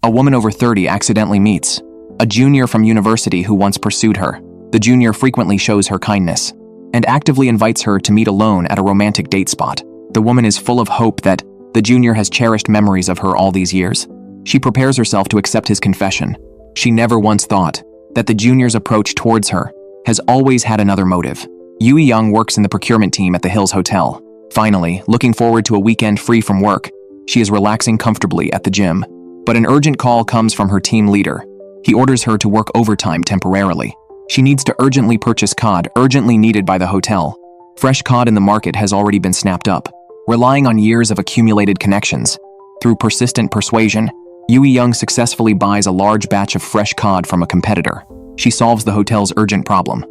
a woman over 30 accidentally meets a junior from university who once pursued her. The junior frequently shows her kindness and actively invites her to meet alone at a romantic date spot. The woman is full of hope that the junior has cherished memories of her all these years. She prepares herself to accept his confession. She never once thought that the junior's approach towards her has always had another motive. Yiying works in the procurement team at the Hills Hotel. Finally, looking forward to a weekend free from work, she is relaxing comfortably at the gym. But an urgent call comes from her team leader. He orders her to work overtime temporarily. She needs to urgently purchase cod, urgently needed by the hotel. Fresh cod in the market has already been snapped up. Relying on years of accumulated connections, through persistent persuasion, Yiying successfully buys a large batch of fresh cod from a competitor. She solves the hotel's urgent problem.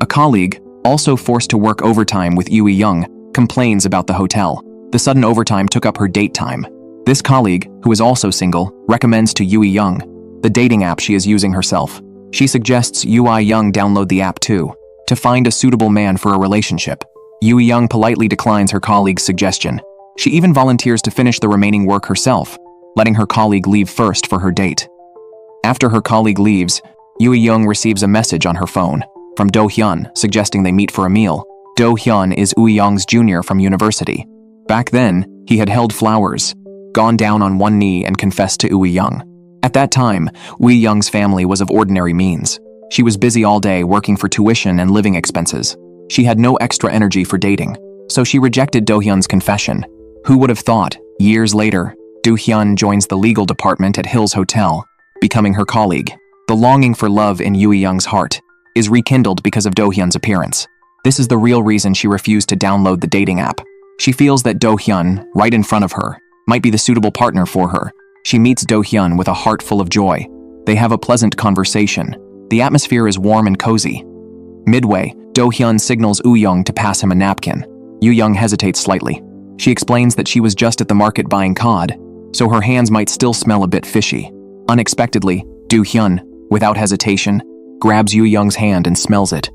A colleague, also forced to work overtime with Yiying, complains about the hotel. The sudden overtime took up her date time. This colleague, who is also single, recommends to Yiying the dating app she is using herself. She suggests Yiying download the app too, to find a suitable man for a relationship. Yiying politely declines her colleague's suggestion. She even volunteers to finish the remaining work herself, letting her colleague leave first for her date. After her colleague leaves, Yiying receives a message on her phone from Do-hyun suggesting they meet for a meal. Do-hyun is Yiying's junior from university. Back then, he had held flowers, gone down on one knee and confessed to Yiying. At that time, Yiying's family was of ordinary means. She was busy all day working for tuition and living expenses. She had no extra energy for dating, so she rejected Do-hyun's confession. Who would have thought, years later, Do-hyun joins the legal department at Hills Hotel, becoming her colleague. The longing for love in Yiying's heart is rekindled because of Do-hyun's appearance. This is the real reason she refused to download the dating app. She feels that Do-hyun, right in front of her, might be the suitable partner for her. She meets Do-hyun with a heart full of joy. They have a pleasant conversation. The atmosphere is warm and cozy. Midway, Do-hyun signals Yiying to pass him a napkin. Yiying hesitates slightly. She explains that she was just at the market buying cod, so her hands might still smell a bit fishy. Unexpectedly, Do-hyun, without hesitation, grabs Yiying's hand and smells it.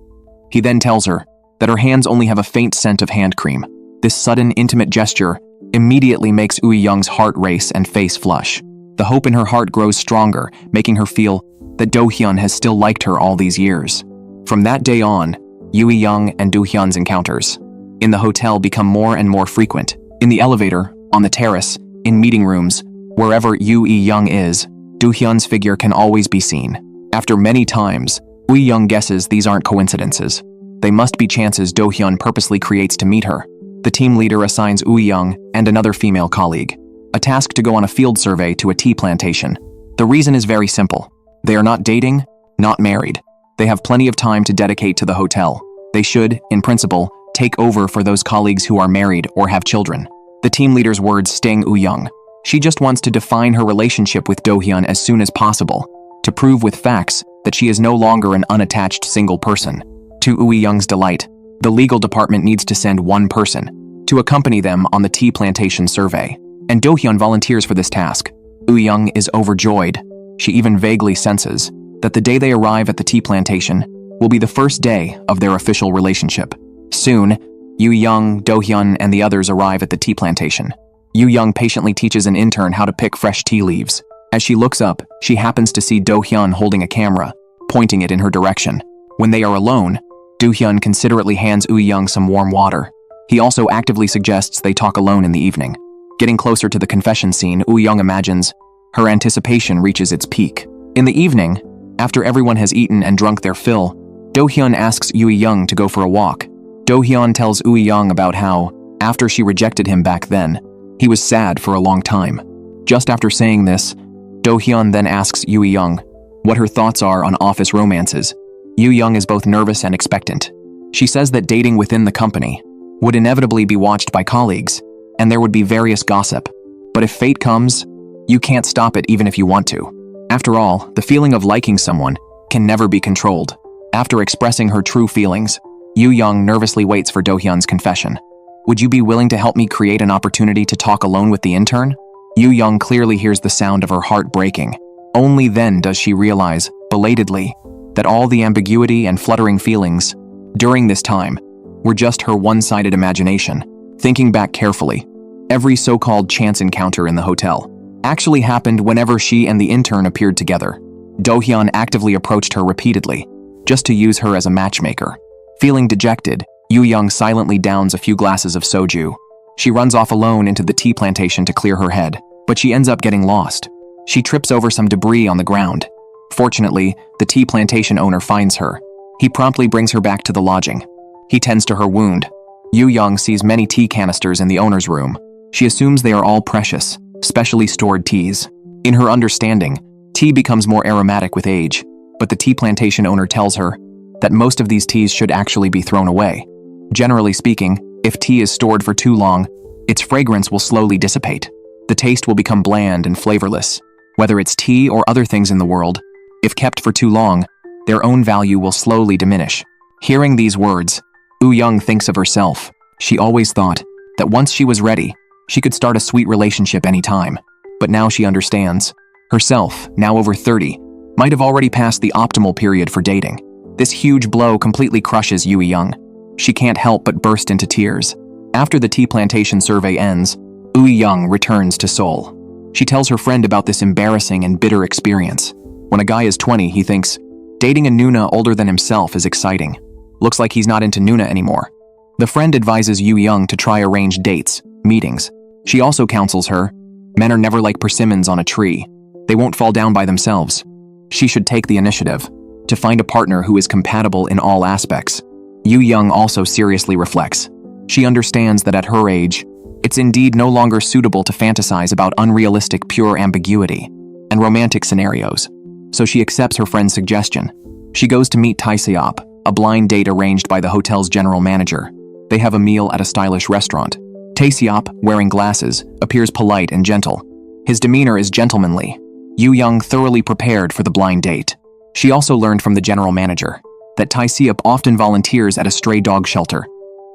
He then tells her that her hands only have a faint scent of hand cream. This sudden, intimate gesture immediately makes Yiying's heart race and face flush. The hope in her heart grows stronger, making her feel that Do-hyun has still liked her all these years. From that day on, Yiying and Do-hyun's encounters in the hotel become more and more frequent. In the elevator, on the terrace, in meeting rooms, wherever Yiying is, Do-hyun's figure can always be seen. After many times, Yiying guesses these aren't coincidences. They must be chances Do-hyun purposely creates to meet her. The team leader assigns Yiying and another female colleague a task to go on a field survey to a tea plantation. The reason is very simple. They are not dating, not married. They have plenty of time to dedicate to the hotel. They should, in principle, take over for those colleagues who are married or have children. The team leader's words sting Yiying. She just wants to define her relationship with Do-hyun as soon as possible, to prove with facts that she is no longer an unattached single person. To Yiying's delight, the legal department needs to send one person to accompany them on the tea plantation survey, and Do-hyun volunteers for this task. Yiying is overjoyed. She even vaguely senses that the day they arrive at the tea plantation will be the first day of their official relationship. Soon, Yiying, Do-hyun, and the others arrive at the tea plantation. Yiying patiently teaches an intern how to pick fresh tea leaves. As she looks up, she happens to see Do-hyun holding a camera, pointing it in her direction. When they are alone, Do-hyun considerately hands Yiying some warm water. He also actively suggests they talk alone in the evening. Getting closer to the confession scene, Yiying imagines her anticipation reaches its peak. In the evening, after everyone has eaten and drunk their fill, Do-hyun asks Yiying to go for a walk. Do-hyun tells Yiying about how, after she rejected him back then, he was sad for a long time. Just after saying this, Do-hyun then asks Yiying what her thoughts are on office romances. Yiying is both nervous and expectant. She says that dating within the company would inevitably be watched by colleagues, and there would be various gossip. But if fate comes, you can't stop it even if you want to. After all, the feeling of liking someone can never be controlled. After expressing her true feelings, Yiying nervously waits for Do-hyun's confession. Would you be willing to help me create an opportunity to talk alone with the intern? Yiying clearly hears the sound of her heart breaking. Only then does she realize, belatedly, that all the ambiguity and fluttering feelings during this time were just her one-sided imagination. Thinking back carefully, every so-called chance encounter in the hotel actually happened whenever she and the intern appeared together. Do-hyun actively approached her repeatedly, just to use her as a matchmaker. Feeling dejected, Yoo-young silently downs a few glasses of soju. She runs off alone into the tea plantation to clear her head, but she ends up getting lost. She trips over some debris on the ground. Fortunately, the tea plantation owner finds her. He promptly brings her back to the lodging. He tends to her wound. Yoo-young sees many tea canisters in the owner's room. She assumes they are all precious, specially stored teas. In her understanding, tea becomes more aromatic with age, but the tea plantation owner tells her that most of these teas should actually be thrown away. Generally speaking, if tea is stored for too long, its fragrance will slowly dissipate. The taste will become bland and flavorless. Whether it's tea or other things in the world, if kept for too long, their own value will slowly diminish. Hearing these words, Yoo-young thinks of herself. She always thought that once she was ready, she could start a sweet relationship anytime. But now she understands. Herself, now over 30, might have already passed the optimal period for dating. This huge blow completely crushes Yoo-young. She can't help but burst into tears. After the tea plantation survey ends, Yoo-young returns to Seoul. She tells her friend about this embarrassing and bitter experience. When a guy is 20, he thinks, dating a Nuna older than himself is exciting. Looks like he's not into Nuna anymore. The friend advises Yoo-young to try arranged dates, meetings. She also counsels her, men are never like persimmons on a tree. They won't fall down by themselves. She should take the initiative to find a partner who is compatible in all aspects. Yoo-young also seriously reflects. She understands that at her age, it's indeed no longer suitable to fantasize about unrealistic pure ambiguity and romantic scenarios. So she accepts her friend's suggestion. She goes to meet Tae-seop, a blind date arranged by the hotel's general manager. They have a meal at a stylish restaurant. Tae-seop, wearing glasses, appears polite and gentle. His demeanor is gentlemanly. Yoo-young thoroughly prepared for the blind date. She also learned from the general manager that Tae-seop often volunteers at a stray dog shelter,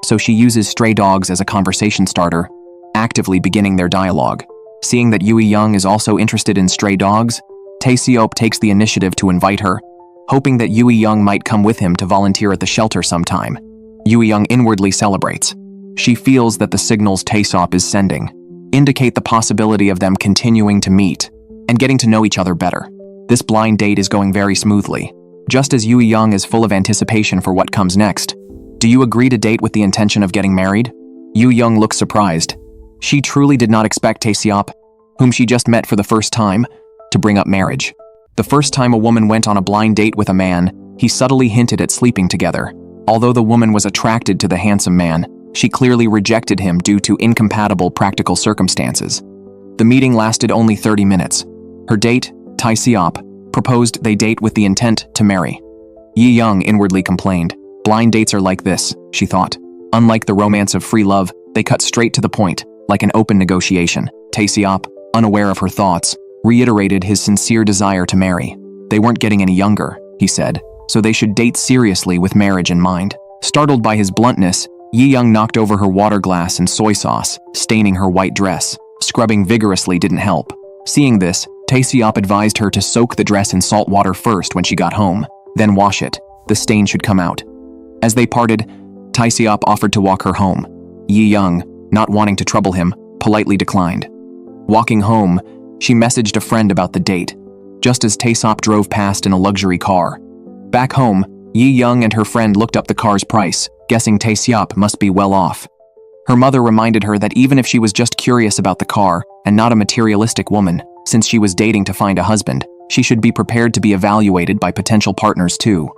so she uses stray dogs as a conversation starter, actively beginning their dialogue. Seeing that Yoo-young is also interested in stray dogs, Tae-seop takes the initiative to invite her, hoping that Yoo-young might come with him to volunteer at the shelter sometime. Yoo-young inwardly celebrates. She feels that the signals Tae-seop is sending indicate the possibility of them continuing to meet and getting to know each other better. This blind date is going very smoothly, just as Yoo-young is full of anticipation for what comes next. Do you agree to date with the intention of getting married? Yoo-young looks surprised. She truly did not expect Tae-seop, whom she just met for the first time, to bring up marriage. The first time a woman went on a blind date with a man, he subtly hinted at sleeping together. Although the woman was attracted to the handsome man, she clearly rejected him due to incompatible practical circumstances. The meeting lasted only 30 minutes. Her date, Tae-seop, proposed they date with the intent to marry. Yiying inwardly complained. Blind dates are like this, she thought. Unlike the romance of free love, they cut straight to the point, like an open negotiation. Tae-seop, unaware of her thoughts, reiterated his sincere desire to marry. They weren't getting any younger, he said, so they should date seriously with marriage in mind. Startled by his bluntness, Yiying knocked over her water glass and soy sauce, staining her white dress. Scrubbing vigorously didn't help. Seeing this, Tae-seop advised her to soak the dress in salt water first when she got home, then wash it. The stain should come out. As they parted, Tae-seop offered to walk her home. Yiying, not wanting to trouble him, politely declined. Walking home, she messaged a friend about the date, just as Tae-seop drove past in a luxury car. Back home, Yiying and her friend looked up the car's price, guessing Tae-seop must be well off. Her mother reminded her that even if she was just curious about the car and not a materialistic woman, since she was dating to find a husband, she should be prepared to be evaluated by potential partners too.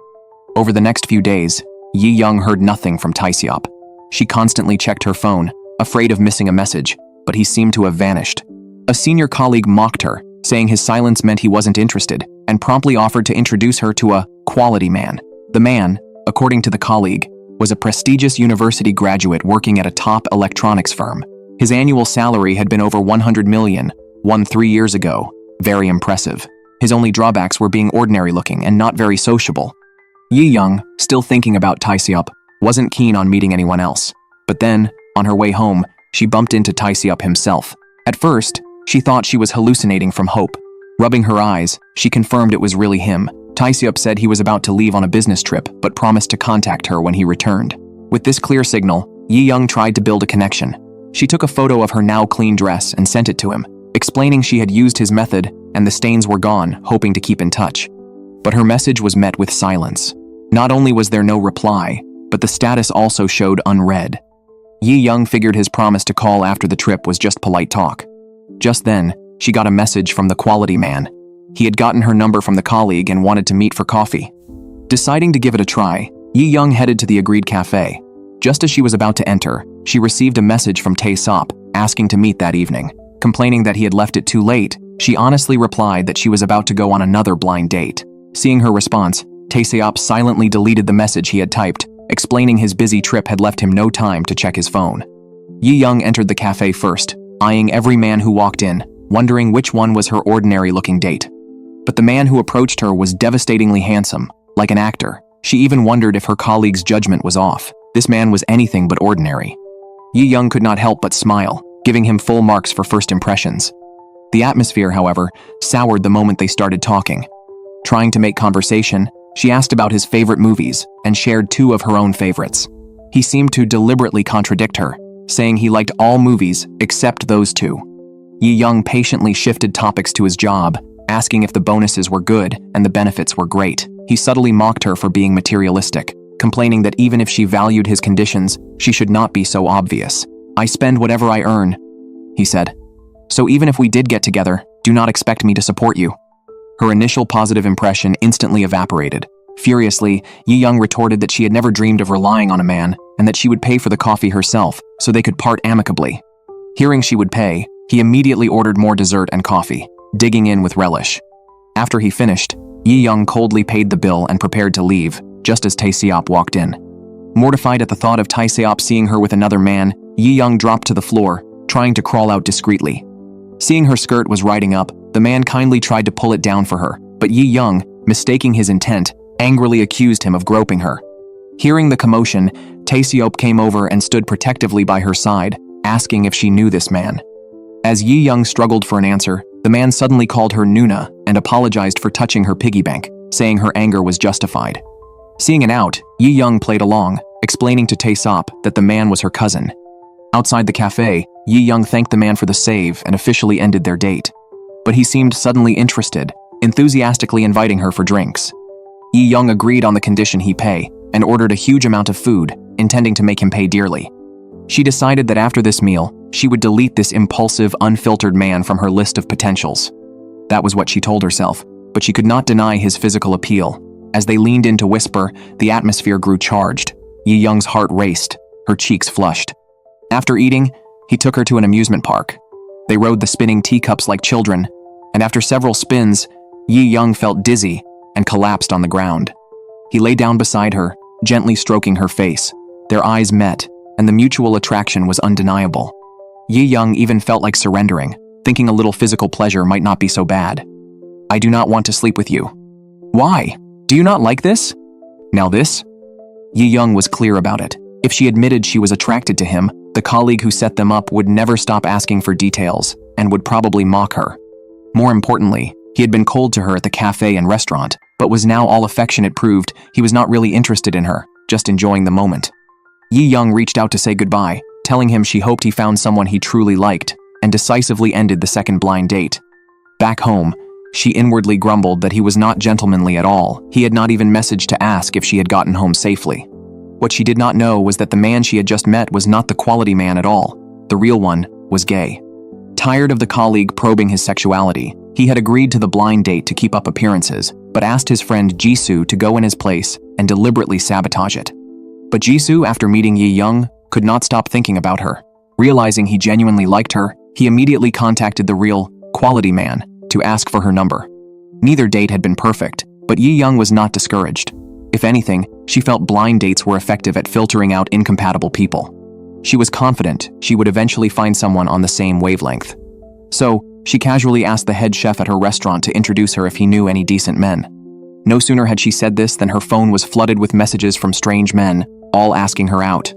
Over the next few days, Yiying heard nothing from Tae-seop. She constantly checked her phone, afraid of missing a message, but he seemed to have vanished. A senior colleague mocked her, saying his silence meant he wasn't interested, and promptly offered to introduce her to a quality man. The man, according to the colleague, was a prestigious university graduate working at a top electronics firm. His annual salary had been over 100 million, won 3 years ago. Very impressive. His only drawbacks were being ordinary-looking and not very sociable. Yiying, still thinking about Tae-seop, wasn't keen on meeting anyone else. But then, on her way home, she bumped into Tae-seop himself. At first, she thought she was hallucinating from hope. Rubbing her eyes, she confirmed it was really him. Tae-seop said he was about to leave on a business trip, but promised to contact her when he returned. With this clear signal, Yiying tried to build a connection. She took a photo of her now clean dress and sent it to him. explaining she had used his method and the stains were gone, hoping to keep in touch. But her message was met with silence. Not only was there no reply, but the status also showed unread. Yiying figured his promise to call after the trip was just polite talk. Just then, she got a message from the quality man. He had gotten her number from the colleague and wanted to meet for coffee. Deciding to give it a try, Yiying headed to the agreed cafe. Just as she was about to enter, she received a message from Tae-sop asking to meet that evening. Complaining that he had left it too late, she honestly replied that she was about to go on another blind date. Seeing her response, Tae-sop silently deleted the message he had typed, explaining his busy trip had left him no time to check his phone. Yiying entered the cafe first, eyeing every man who walked in, wondering which one was her ordinary-looking date. But the man who approached her was devastatingly handsome, like an actor. She even wondered if her colleague's judgment was off. This man was anything but ordinary. Yiying could not help but smile, giving him full marks for first impressions. The atmosphere, however, soured the moment they started talking. Trying to make conversation, she asked about his favorite movies and shared two of her own favorites. He seemed to deliberately contradict her, saying he liked all movies except those two. Yiying patiently shifted topics to his job, asking if the bonuses were good and the benefits were great. He subtly mocked her for being materialistic, complaining that even if she valued his conditions, she should not be so obvious. "I spend whatever I earn," he said. "So even if we did get together, do not expect me to support you." Her initial positive impression instantly evaporated. Furiously, Yiying retorted that she had never dreamed of relying on a man and that she would pay for the coffee herself so they could part amicably. Hearing she would pay, he immediately ordered more dessert and coffee, digging in with relish. After he finished, Yiying coldly paid the bill and prepared to leave, just as Tae-sop walked in. Mortified at the thought of Tae-sop seeing her with another man, Yiying dropped to the floor, trying to crawl out discreetly. Seeing her skirt was riding up, the man kindly tried to pull it down for her, but Yiying, mistaking his intent, angrily accused him of groping her. Hearing the commotion, Tae-sop came over and stood protectively by her side, asking if she knew this man. As Yiying struggled for an answer, the man suddenly called her Nuna and apologized for touching her piggy bank, saying her anger was justified. Seeing it out, Yiying played along, explaining to Tae-sop that the man was her cousin. Outside the cafe, Yiying thanked the man for the save and officially ended their date. But he seemed suddenly interested, enthusiastically inviting her for drinks. Yiying agreed on the condition he pay and ordered a huge amount of food, intending to make him pay dearly. She decided that after this meal, she would delete this impulsive, unfiltered man from her list of potentials. That was what she told herself, but she could not deny his physical appeal. As they leaned in to whisper, the atmosphere grew charged. Yiying's heart raced, her cheeks flushed. After eating, he took her to an amusement park. They rode the spinning teacups like children, and after several spins, Yiying felt dizzy and collapsed on the ground. He lay down beside her, gently stroking her face. Their eyes met, and the mutual attraction was undeniable. Yiying even felt like surrendering, thinking a little physical pleasure might not be so bad. "I do not want to sleep with you." "Why? Do you not like this?" "Now this?" Yiying was clear about it. If she admitted she was attracted to him, the colleague who set them up would never stop asking for details and would probably mock her. More importantly, he had been cold to her at the cafe and restaurant, but was now all affection. It proved he was not really interested in her, just enjoying the moment. Yiying reached out to say goodbye, telling him she hoped he found someone he truly liked, and decisively ended the second blind date. Back home, she inwardly grumbled that he was not gentlemanly at all. He had not even messaged to ask if she had gotten home safely. What she did not know was that the man she had just met was not the quality man at all. The real one was gay. Tired of the colleague probing his sexuality, he had agreed to the blind date to keep up appearances, but asked his friend Jisoo to go in his place and deliberately sabotage it. But Jisoo, after meeting Yiying, could not stop thinking about her. Realizing he genuinely liked her, he immediately contacted the real, quality man to ask for her number. Neither date had been perfect, but Yiying was not discouraged. If anything, she felt blind dates were effective at filtering out incompatible people. She was confident she would eventually find someone on the same wavelength. So, she casually asked the head chef at her restaurant to introduce her if he knew any decent men. No sooner had she said this than her phone was flooded with messages from strange men, all asking her out.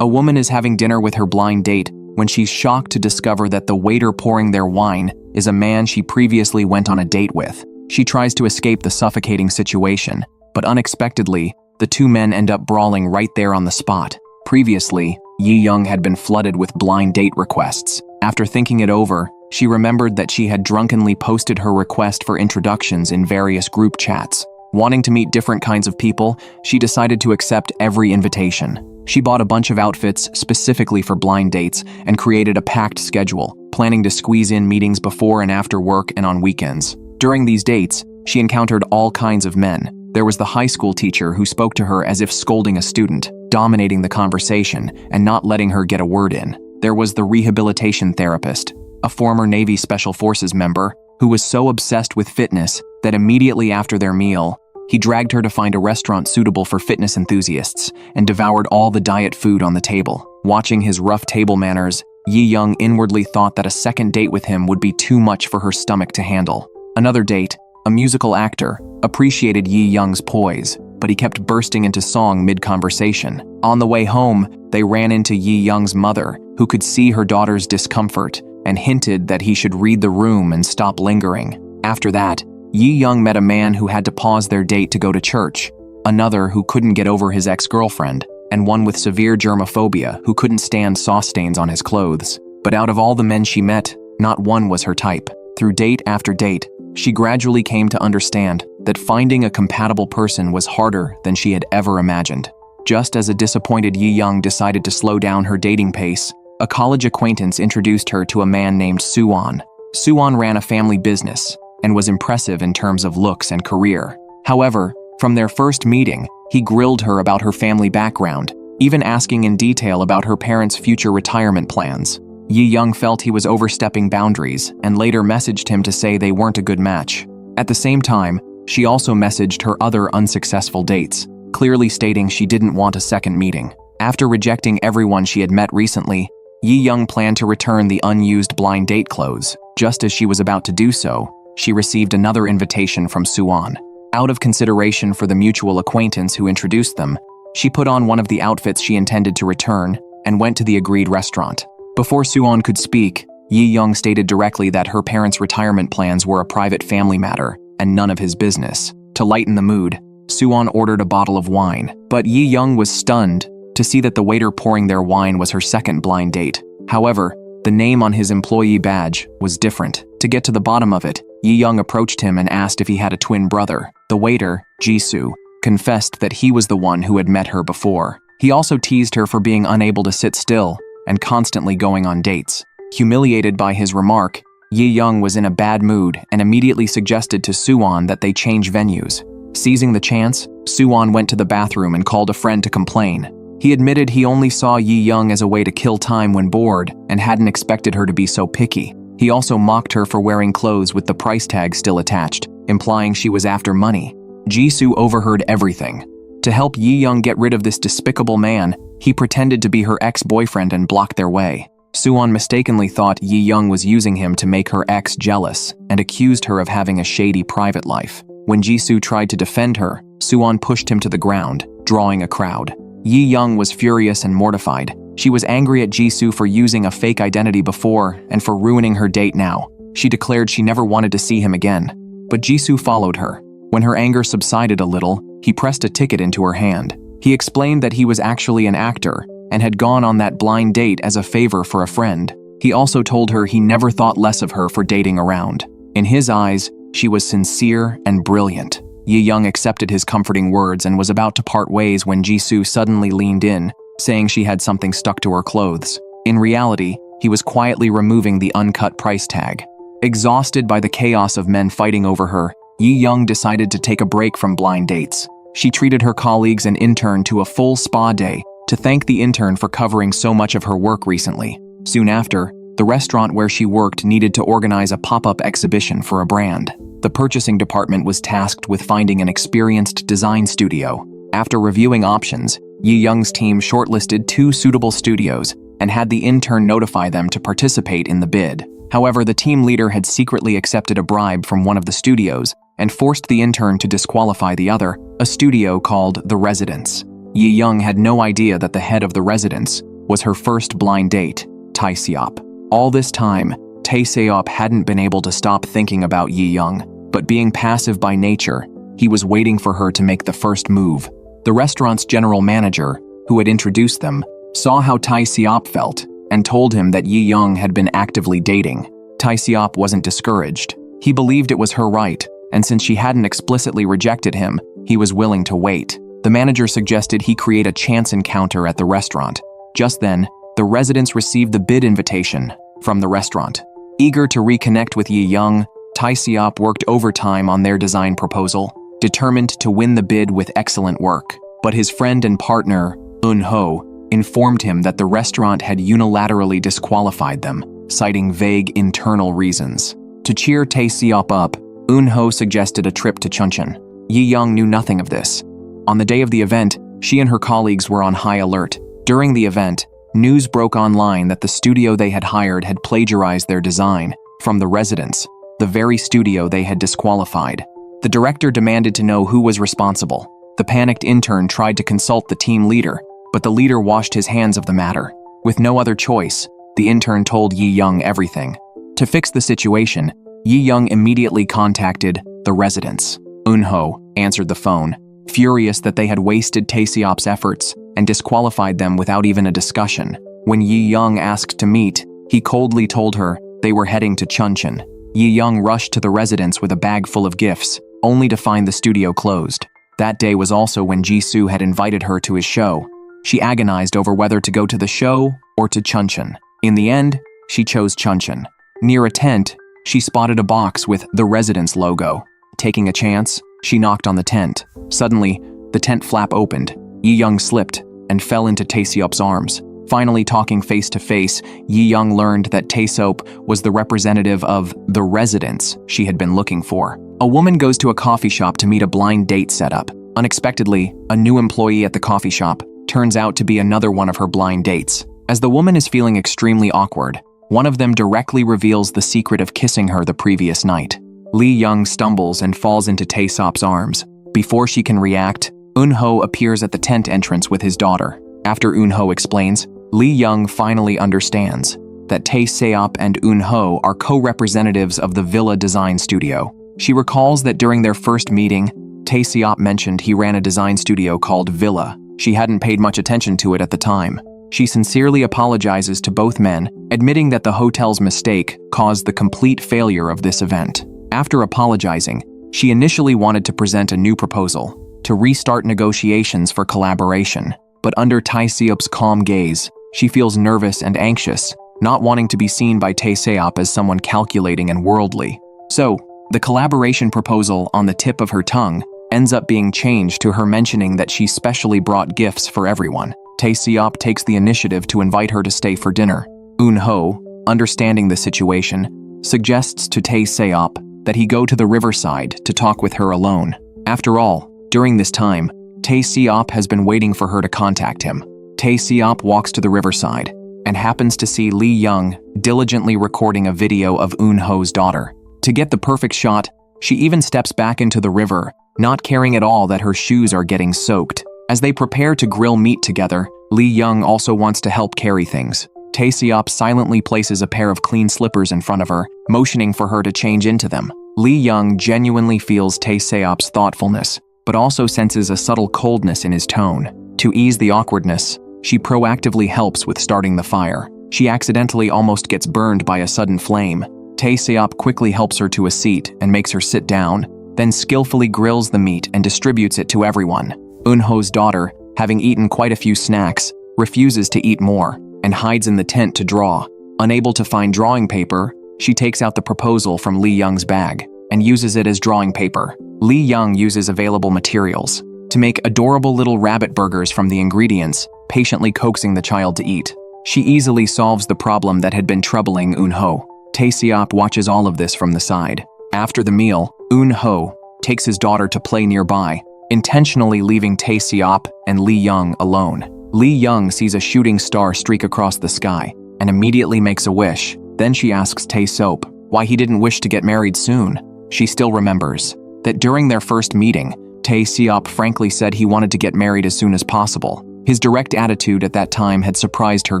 A woman is having dinner with her blind date when she's shocked to discover that the waiter pouring their wine is a man she previously went on a date with. She tries to escape the suffocating situation, but unexpectedly, the two men end up brawling right there on the spot. Previously, Yiying had been flooded with blind date requests. After thinking it over, She remembered that she had drunkenly posted her request for introductions in various group chats. Wanting to meet different kinds of people, she decided to accept every invitation. She bought a bunch of outfits specifically for blind dates and created a packed schedule, planning to squeeze in meetings before and after work and on weekends. During these dates, she encountered all kinds of men. There was the high school teacher who spoke to her as if scolding a student, dominating the conversation and not letting her get a word in. There was the rehabilitation therapist, a former Navy Special Forces member who was so obsessed with fitness that immediately after their meal, he dragged her to find a restaurant suitable for fitness enthusiasts and devoured all the diet food on the table. Watching his rough table manners, Yiying inwardly thought that a second date with him would be too much for her stomach to handle. Another date, a musical actor, appreciated Yiying's poise, but he kept bursting into song mid-conversation. On the way home, they ran into Yiying's mother, who could see her daughter's discomfort and hinted that he should read the room and stop lingering. After that, Yiying met a man who had to pause their date to go to church, another who couldn't get over his ex-girlfriend, and one with severe germophobia who couldn't stand sauce stains on his clothes. But out of all the men she met, not one was her type. Through date after date, she gradually came to understand that finding a compatible person was harder than she had ever imagined. Just as a disappointed Yiying decided to slow down her dating pace, a college acquaintance introduced her to a man named Suan. Suan ran a family business and was impressive in terms of looks and career. However, from their first meeting, he grilled her about her family background, even asking in detail about her parents' future retirement plans. Yiying felt he was overstepping boundaries and later messaged him to say they weren't a good match. At the same time, she also messaged her other unsuccessful dates, clearly stating she didn't want a second meeting. After rejecting everyone she had met recently, Yiying planned to return the unused blind date clothes. Just as she was about to do so, she received another invitation from Suan. Out of consideration for the mutual acquaintance who introduced them, she put on one of the outfits she intended to return and went to the agreed restaurant. Before Suan could speak, Yiying stated directly that her parents' retirement plans were a private family matter and none of his business. To lighten the mood, Suan ordered a bottle of wine, but Yiying was stunned to see that the waiter pouring their wine was her second blind date. However, the name on his employee badge was different. To get to the bottom of it, Yiying approached him and asked if he had a twin brother. The waiter, Jisoo, confessed that he was the one who had met her before. He also teased her for being unable to sit still and constantly going on dates. Humiliated by his remark, Yiying was in a bad mood and immediately suggested to Suan that they change venues. Seizing the chance, Suan went to the bathroom and called a friend to complain. He admitted he only saw Yiying as a way to kill time when bored and hadn't expected her to be so picky. He also mocked her for wearing clothes with the price tag still attached, implying she was after money. Jisoo overheard everything. To help Yiying get rid of this despicable man, he pretended to be her ex-boyfriend and blocked their way. Suan mistakenly thought Yiying was using him to make her ex jealous and accused her of having a shady private life. When Jisoo tried to defend her, Suan pushed him to the ground, drawing a crowd. Yiying was furious and mortified. She was angry at Jisoo for using a fake identity before and for ruining her date now. She declared she never wanted to see him again. But Jisoo followed her. When her anger subsided a little, he pressed a ticket into her hand. He explained that he was actually an actor and had gone on that blind date as a favor for a friend. He also told her he never thought less of her for dating around. In his eyes, she was sincere and brilliant. Yiying accepted his comforting words and was about to part ways when Jisoo suddenly leaned in, saying she had something stuck to her clothes. In reality, he was quietly removing the uncut price tag. Exhausted by the chaos of men fighting over her, Yiying decided to take a break from blind dates. She treated her colleagues and intern to a full spa day to thank the intern for covering so much of her work recently. Soon after, the restaurant where she worked needed to organize a pop-up exhibition for a brand. The purchasing department was tasked with finding an experienced design studio. After reviewing options, Yiying's team shortlisted 2 suitable studios and had the intern notify them to participate in the bid. However, the team leader had secretly accepted a bribe from one of the studios and forced the intern to disqualify the other, a studio called The Residence. Yiying had no idea that the head of The Residence was her first blind date, Tae-seop. All this time, Tae-seop hadn't been able to stop thinking about Yiying, but being passive by nature, he was waiting for her to make the first move. The restaurant's general manager, who had introduced them, saw how Tae-seop felt and told him that Yiying had been actively dating. Tae-seop wasn't discouraged. He believed it was her right, and since she hadn't explicitly rejected him, he was willing to wait. The manager suggested he create a chance encounter at the restaurant. Just then, the residents received the bid invitation from the restaurant. Eager to reconnect with Yiying, Tae-seop worked overtime on their design proposal, determined to win the bid with excellent work. But his friend and partner, Eun-ho, informed him that the restaurant had unilaterally disqualified them, citing vague internal reasons. To cheer Tae-seop up, Eun-ho suggested a trip to Chuncheon. Yiying knew nothing of this. On the day of the event, she and her colleagues were on high alert. During the event, news broke online that the studio they had hired had plagiarized their design from the residents, the very studio they had disqualified. The director demanded to know who was responsible. The panicked intern tried to consult the team leader, but the leader washed his hands of the matter. With no other choice, the intern told Yiying everything. To fix the situation, Yiying immediately contacted the residents. Eun-ho answered the phone, furious that they had wasted Tae-seop's efforts and disqualified them without even a discussion. When Yiying asked to meet, he coldly told her they were heading to Chuncheon. Yiying rushed to the residence with a bag full of gifts, only to find the studio closed. That day was also when Jisoo had invited her to his show. She agonized over whether to go to the show or to Chuncheon. In the end, she chose Chuncheon. Near a tent, she spotted a box with the residence logo. Taking a chance, she knocked on the tent. Suddenly, the tent flap opened. Yiying slipped and fell into Tae-seop's arms. Finally talking face to face, Yiying learned that Tae-seop was the representative of the residence she had been looking for. A woman goes to a coffee shop to meet a blind date setup. Unexpectedly, a new employee at the coffee shop turns out to be another one of her blind dates. As the woman is feeling extremely awkward, one of them directly reveals the secret of kissing her the previous night. Yiying stumbles and falls into Tae-seop's arms. Before she can react, Eun-ho appears at the tent entrance with his daughter. After Eun-ho explains, Yiying finally understands that Tae-seop and Eun-ho are co-representatives of the Villa design studio. She recalls that during their first meeting, Tae-seop mentioned he ran a design studio called Villa. She hadn't paid much attention to it at the time. She sincerely apologizes to both men, admitting that the hotel's mistake caused the complete failure of this event. After apologizing, she initially wanted to present a new proposal, to restart negotiations for collaboration. But under Tae-seop's calm gaze, she feels nervous and anxious, not wanting to be seen by Tae-seop as someone calculating and worldly. So, the collaboration proposal on the tip of her tongue ends up being changed to her mentioning that she specially brought gifts for everyone. Tae-seop takes the initiative to invite her to stay for dinner. Eun-ho, understanding the situation, suggests to Tae-seop that he go to the riverside to talk with her alone. After all, during this time, Tae-seop has been waiting for her to contact him. Tae-seop walks to the riverside and happens to see Yiying diligently recording a video of Eun-ho's daughter. To get the perfect shot, she even steps back into the river, not caring at all that her shoes are getting soaked. As they prepare to grill meat together, Yiying also wants to help carry things. Tae-seop silently places a pair of clean slippers in front of her, motioning for her to change into them. Yiying genuinely feels Tae-seop's thoughtfulness, but also senses a subtle coldness in his tone. To ease the awkwardness, she proactively helps with starting the fire. She accidentally almost gets burned by a sudden flame. Tae-seop quickly helps her to a seat and makes her sit down, then skillfully grills the meat and distributes it to everyone. Eun-ho's daughter, having eaten quite a few snacks, refuses to eat more and hides in the tent to draw. Unable to find drawing paper, she takes out the proposal from Yiying's bag and uses it as drawing paper. Yiying uses available materials to make adorable little rabbit burgers from the ingredients, patiently coaxing the child to eat. She easily solves the problem that had been troubling Eun-ho. Tae-seop watches all of this from the side. After the meal, Eun-ho takes his daughter to play nearby, intentionally leaving Tae-seop and Yiying alone. Yiying sees a shooting star streak across the sky and immediately makes a wish. Then she asks Tae-seop why he didn't wish to get married soon. She still remembers that during their first meeting, Tae-seop frankly said he wanted to get married as soon as possible. His direct attitude at that time had surprised her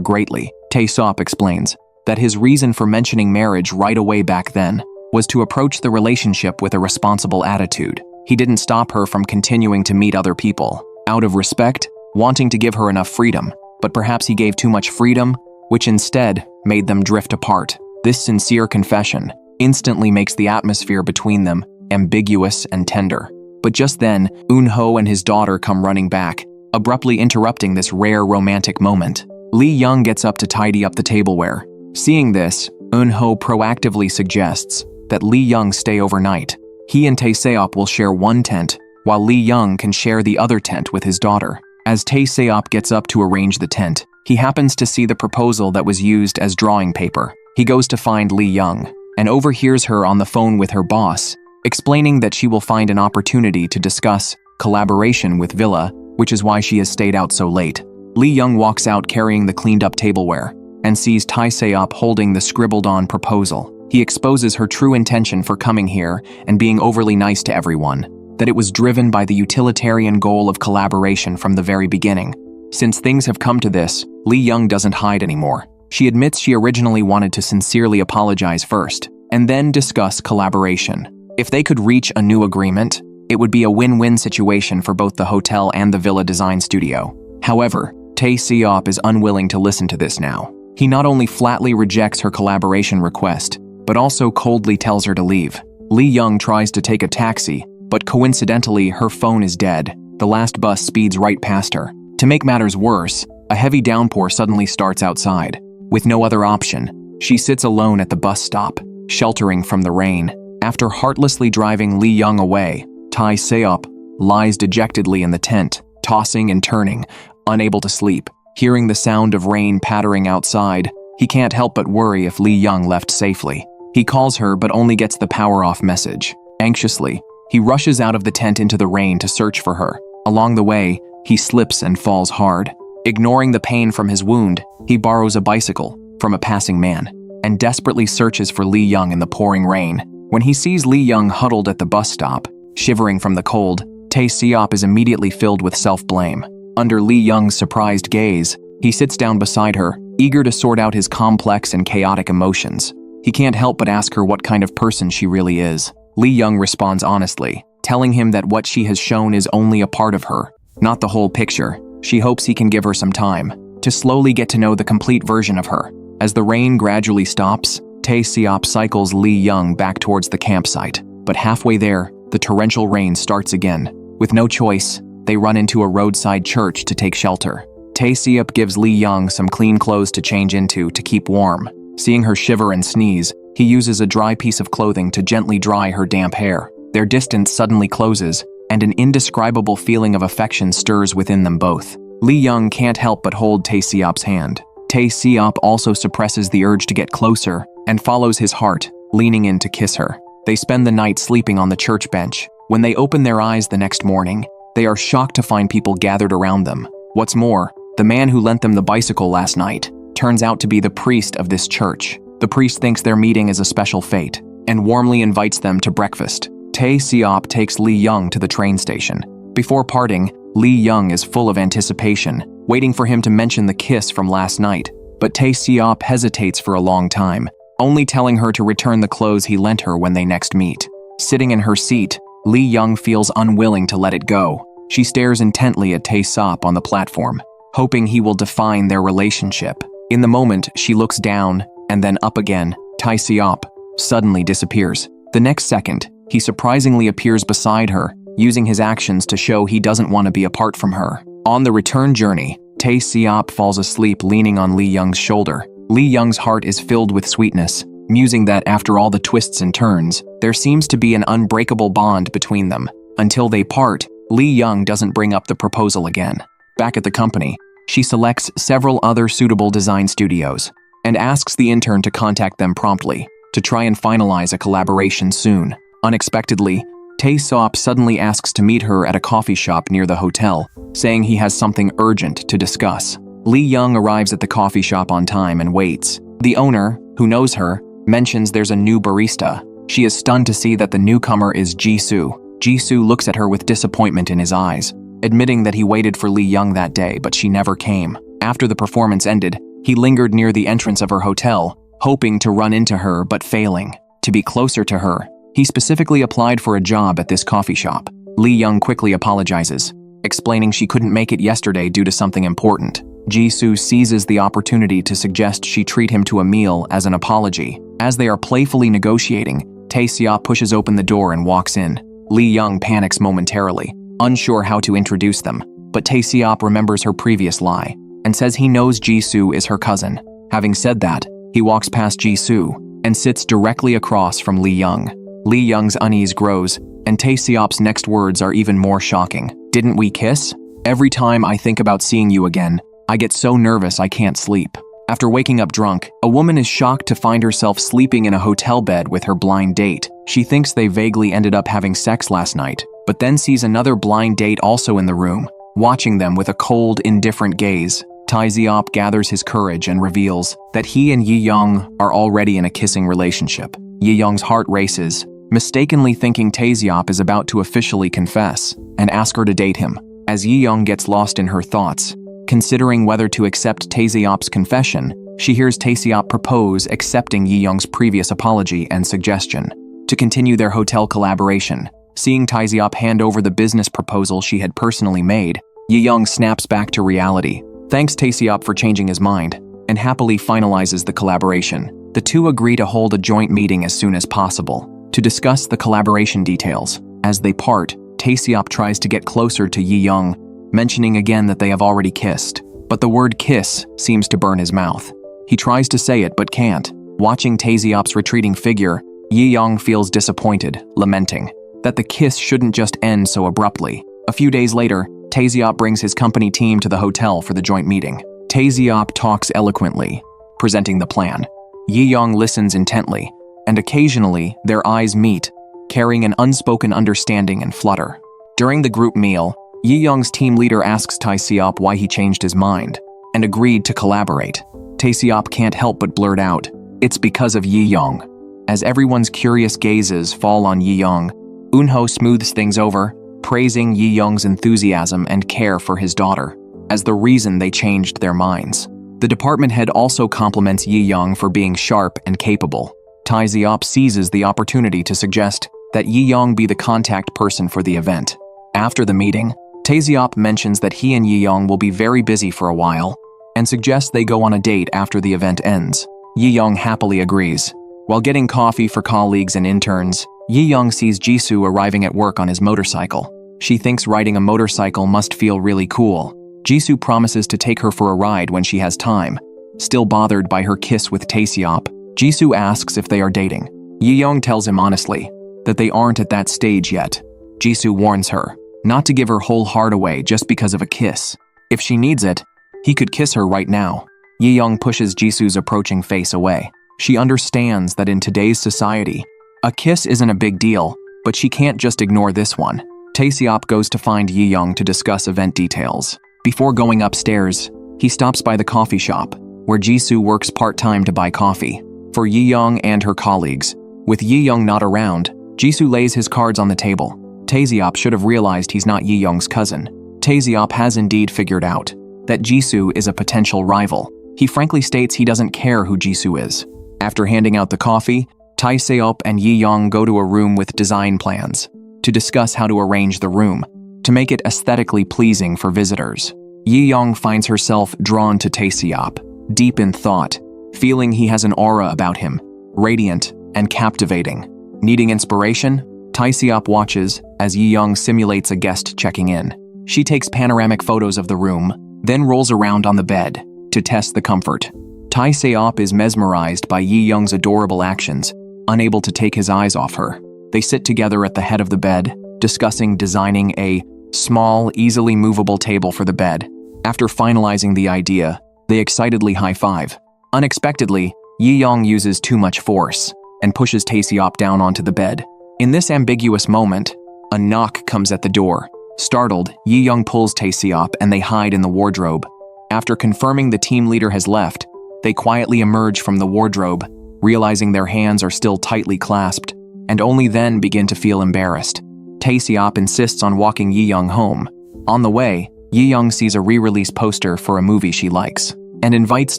greatly. Tae-seop explains that his reason for mentioning marriage right away back then was to approach the relationship with a responsible attitude. He didn't stop her from continuing to meet other people, out of respect, wanting to give her enough freedom, but perhaps he gave too much freedom, which instead made them drift apart. This sincere confession instantly makes the atmosphere between them ambiguous and tender. But just then, Eun-ho and his daughter come running back, abruptly interrupting this rare romantic moment. Lee-young gets up to tidy up the tableware. Seeing this, Eun-ho proactively suggests that Lee-young stay overnight. He and Tae-seop will share one tent, while Lee-young can share the other tent with his daughter. As Tae-seop gets up to arrange the tent, he happens to see the proposal that was used as drawing paper. He goes to find Lee-young and overhears her on the phone with her boss, explaining that she will find an opportunity to discuss collaboration with Villa, which is why she has stayed out so late. Lee-young walks out carrying the cleaned-up tableware and sees Tae-seop holding the scribbled-on proposal. He exposes her true intention for coming here and being overly nice to everyone, that it was driven by the utilitarian goal of collaboration from the very beginning. Since things have come to this, Lee-young doesn't hide anymore. She admits she originally wanted to sincerely apologize first, and then discuss collaboration. If they could reach a new agreement, it would be a win-win situation for both the hotel and the villa design studio. However, Tae-seop is unwilling to listen to this now. He not only flatly rejects her collaboration request, but also coldly tells her to leave. Lee-young tries to take a taxi, but coincidentally, her phone is dead. The last bus speeds right past her. To make matters worse, a heavy downpour suddenly starts outside. With no other option, she sits alone at the bus stop, sheltering from the rain. After heartlessly driving Lee-young away, Tae-seop lies dejectedly in the tent, tossing and turning, unable to sleep. Hearing the sound of rain pattering outside, he can't help but worry if Lee-young left safely. He calls her but only gets the power-off message. Anxiously, he rushes out of the tent into the rain to search for her. Along the way, he slips and falls hard. Ignoring the pain from his wound, he borrows a bicycle from a passing man and desperately searches for Lee-young in the pouring rain. When he sees Lee-young huddled at the bus stop, shivering from the cold, Tae-seop is immediately filled with self-blame. Under Lee-young's surprised gaze, he sits down beside her, eager to sort out his complex and chaotic emotions. He can't help but ask her what kind of person she really is. Lee-young responds honestly, telling him that what she has shown is only a part of her, not the whole picture. She hopes he can give her some time to slowly get to know the complete version of her. As the rain gradually stops, Tae-seop cycles Lee-young back towards the campsite. But halfway there, the torrential rain starts again. With no choice, they run into a roadside church to take shelter. Tae-seop gives Lee-young some clean clothes to change into to keep warm. Seeing her shiver and sneeze, he uses a dry piece of clothing to gently dry her damp hair. Their distance suddenly closes, and an indescribable feeling of affection stirs within them both. Lee-young can't help but hold Tae-seop's hand. Tae-seop also suppresses the urge to get closer and follows his heart, leaning in to kiss her. They spend the night sleeping on the church bench. When they open their eyes the next morning, they are shocked to find people gathered around them. What's more, the man who lent them the bicycle last night turns out to be the priest of this church. The priest thinks their meeting is a special fate and warmly invites them to breakfast. Tae-seop takes Lee-young to the train station. Before parting, Lee-young is full of anticipation, waiting for him to mention the kiss from last night. But Tae-seop hesitates for a long time, only telling her to return the clothes he lent her when they next meet. Sitting in her seat, Lee-young feels unwilling to let it go. She stares intently at Tae-seop on the platform, hoping he will define their relationship. In the moment, she looks down and then up again. Tae-seop suddenly disappears. The next second, he surprisingly appears beside her, using his actions to show he doesn't want to be apart from her. On the return journey, Tae-seop falls asleep leaning on Lee-young's shoulder. Lee-young's heart is filled with sweetness, musing that after all the twists and turns, there seems to be an unbreakable bond between them. Until they part, Lee-young doesn't bring up the proposal again. Back at the company, she selects several other suitable design studios and asks the intern to contact them promptly to try and finalize a collaboration soon. Unexpectedly, Tae-seop suddenly asks to meet her at a coffee shop near the hotel, saying he has something urgent to discuss. Lee-young arrives at the coffee shop on time and waits. The owner, who knows her, mentions there's a new barista. She is stunned to see that the newcomer is Jisoo. Jisoo looks at her with disappointment in his eyes, admitting that he waited for Lee-young that day, but she never came. After the performance ended, he lingered near the entrance of her hotel, hoping to run into her but failing. To be closer to her, he specifically applied for a job at this coffee shop. Lee-young quickly apologizes, explaining she couldn't make it yesterday due to something important. Jisoo seizes the opportunity to suggest she treat him to a meal as an apology. As they are playfully negotiating, Tae-seop pushes open the door and walks in. Yiying panics momentarily, unsure how to introduce them, but Tae-seop remembers her previous lie and says he knows Jisoo is her cousin. Having said that, he walks past Jisoo and sits directly across from Yiying. Yiying's unease grows, and Tae-seop's next words are even more shocking. "Didn't we kiss? Every time I think about seeing you again, I get so nervous I can't sleep." After waking up drunk, a woman is shocked to find herself sleeping in a hotel bed with her blind date. She thinks they vaguely ended up having sex last night, but then sees another blind date also in the room, watching them with a cold, indifferent gaze. Tae-seop gathers his courage and reveals that he and Yiying are already in a kissing relationship. Yiying's heart races, mistakenly thinking Tae-seop is about to officially confess and ask her to date him. As Yiying gets lost in her thoughts, considering whether to accept Tae-seop's confession, she hears Tae-seop propose accepting Yiying's previous apology and suggestion to continue their hotel collaboration. Seeing Tae-seop hand over the business proposal she had personally made, Yiying snaps back to reality, thanks Tae-seop for changing his mind, and happily finalizes the collaboration. The two agree to hold a joint meeting as soon as possible to discuss the collaboration details. As they part, Tae-seop tries to get closer to Yiying, mentioning again that they have already kissed, but the word kiss seems to burn his mouth. He tries to say it but can't. Watching Tae-seop's retreating figure, Yiying feels disappointed, lamenting that the kiss shouldn't just end so abruptly. A few days later, Tae-seop brings his company team to the hotel for the joint meeting. Tae-seop talks eloquently, presenting the plan. Yiying listens intently, and occasionally their eyes meet, carrying an unspoken understanding and flutter. During the group meal, Yiying's team leader asks Tae-seop why he changed his mind and agreed to collaborate. Tae-seop can't help but blurt out, "It's because of Yiying." As everyone's curious gazes fall on Yiying, Eunho smooths things over, praising Yiying's enthusiasm and care for his daughter as the reason they changed their minds. The department head also compliments Yiying for being sharp and capable. Tae-seop seizes the opportunity to suggest that Yiying be the contact person for the event. After the meeting, Tae-seop mentions that he and Yiying will be very busy for a while and suggests they go on a date after the event ends. Yiying happily agrees. While getting coffee for colleagues and interns, Yiying sees Jisoo arriving at work on his motorcycle. She thinks riding a motorcycle must feel really cool. Jisoo promises to take her for a ride when she has time. Still bothered by her kiss with Tae-seop, Jisoo asks if they are dating. Yiying tells him honestly that they aren't at that stage yet. Jisoo warns her not to give her whole heart away just because of a kiss. If she needs it, he could kiss her right now. Yiying pushes Jisoo's approaching face away. She understands that in today's society, a kiss isn't a big deal, but she can't just ignore this one. Tae-seop goes to find Yiying to discuss event details. Before going upstairs, he stops by the coffee shop, where Jisoo works part-time to buy coffee for Yiying and her colleagues. With Yiying not around, Jisoo lays his cards on the table. Tae-seop should have realized he's not Yiying's cousin. Tae-seop has indeed figured out that Jisoo is a potential rival. He frankly states he doesn't care who Jisoo is. After handing out the coffee, Tae-seop and Yiying go to a room with design plans to discuss how to arrange the room to make it aesthetically pleasing for visitors. Yiying finds herself drawn to Tae-seop, deep in thought, feeling he has an aura about him, radiant and captivating. Needing inspiration, Tae-seop watches as Yiying simulates a guest checking in. She takes panoramic photos of the room, then rolls around on the bed to test the comfort. Tae-seop is mesmerized by Yiying's adorable actions, unable to take his eyes off her. They sit together at the head of the bed, discussing designing a small, easily movable table for the bed. After finalizing the idea, they excitedly high-five. Unexpectedly, Yiying uses too much force and pushes Tae-seop down onto the bed. In this ambiguous moment, a knock comes at the door. Startled, Yiying pulls Tae-seop and they hide in the wardrobe. After confirming the team leader has left, they quietly emerge from the wardrobe, realizing their hands are still tightly clasped, and only then begin to feel embarrassed. Tae-seop insists on walking Yiying home. On the way, Yiying sees a re-release poster for a movie she likes, and invites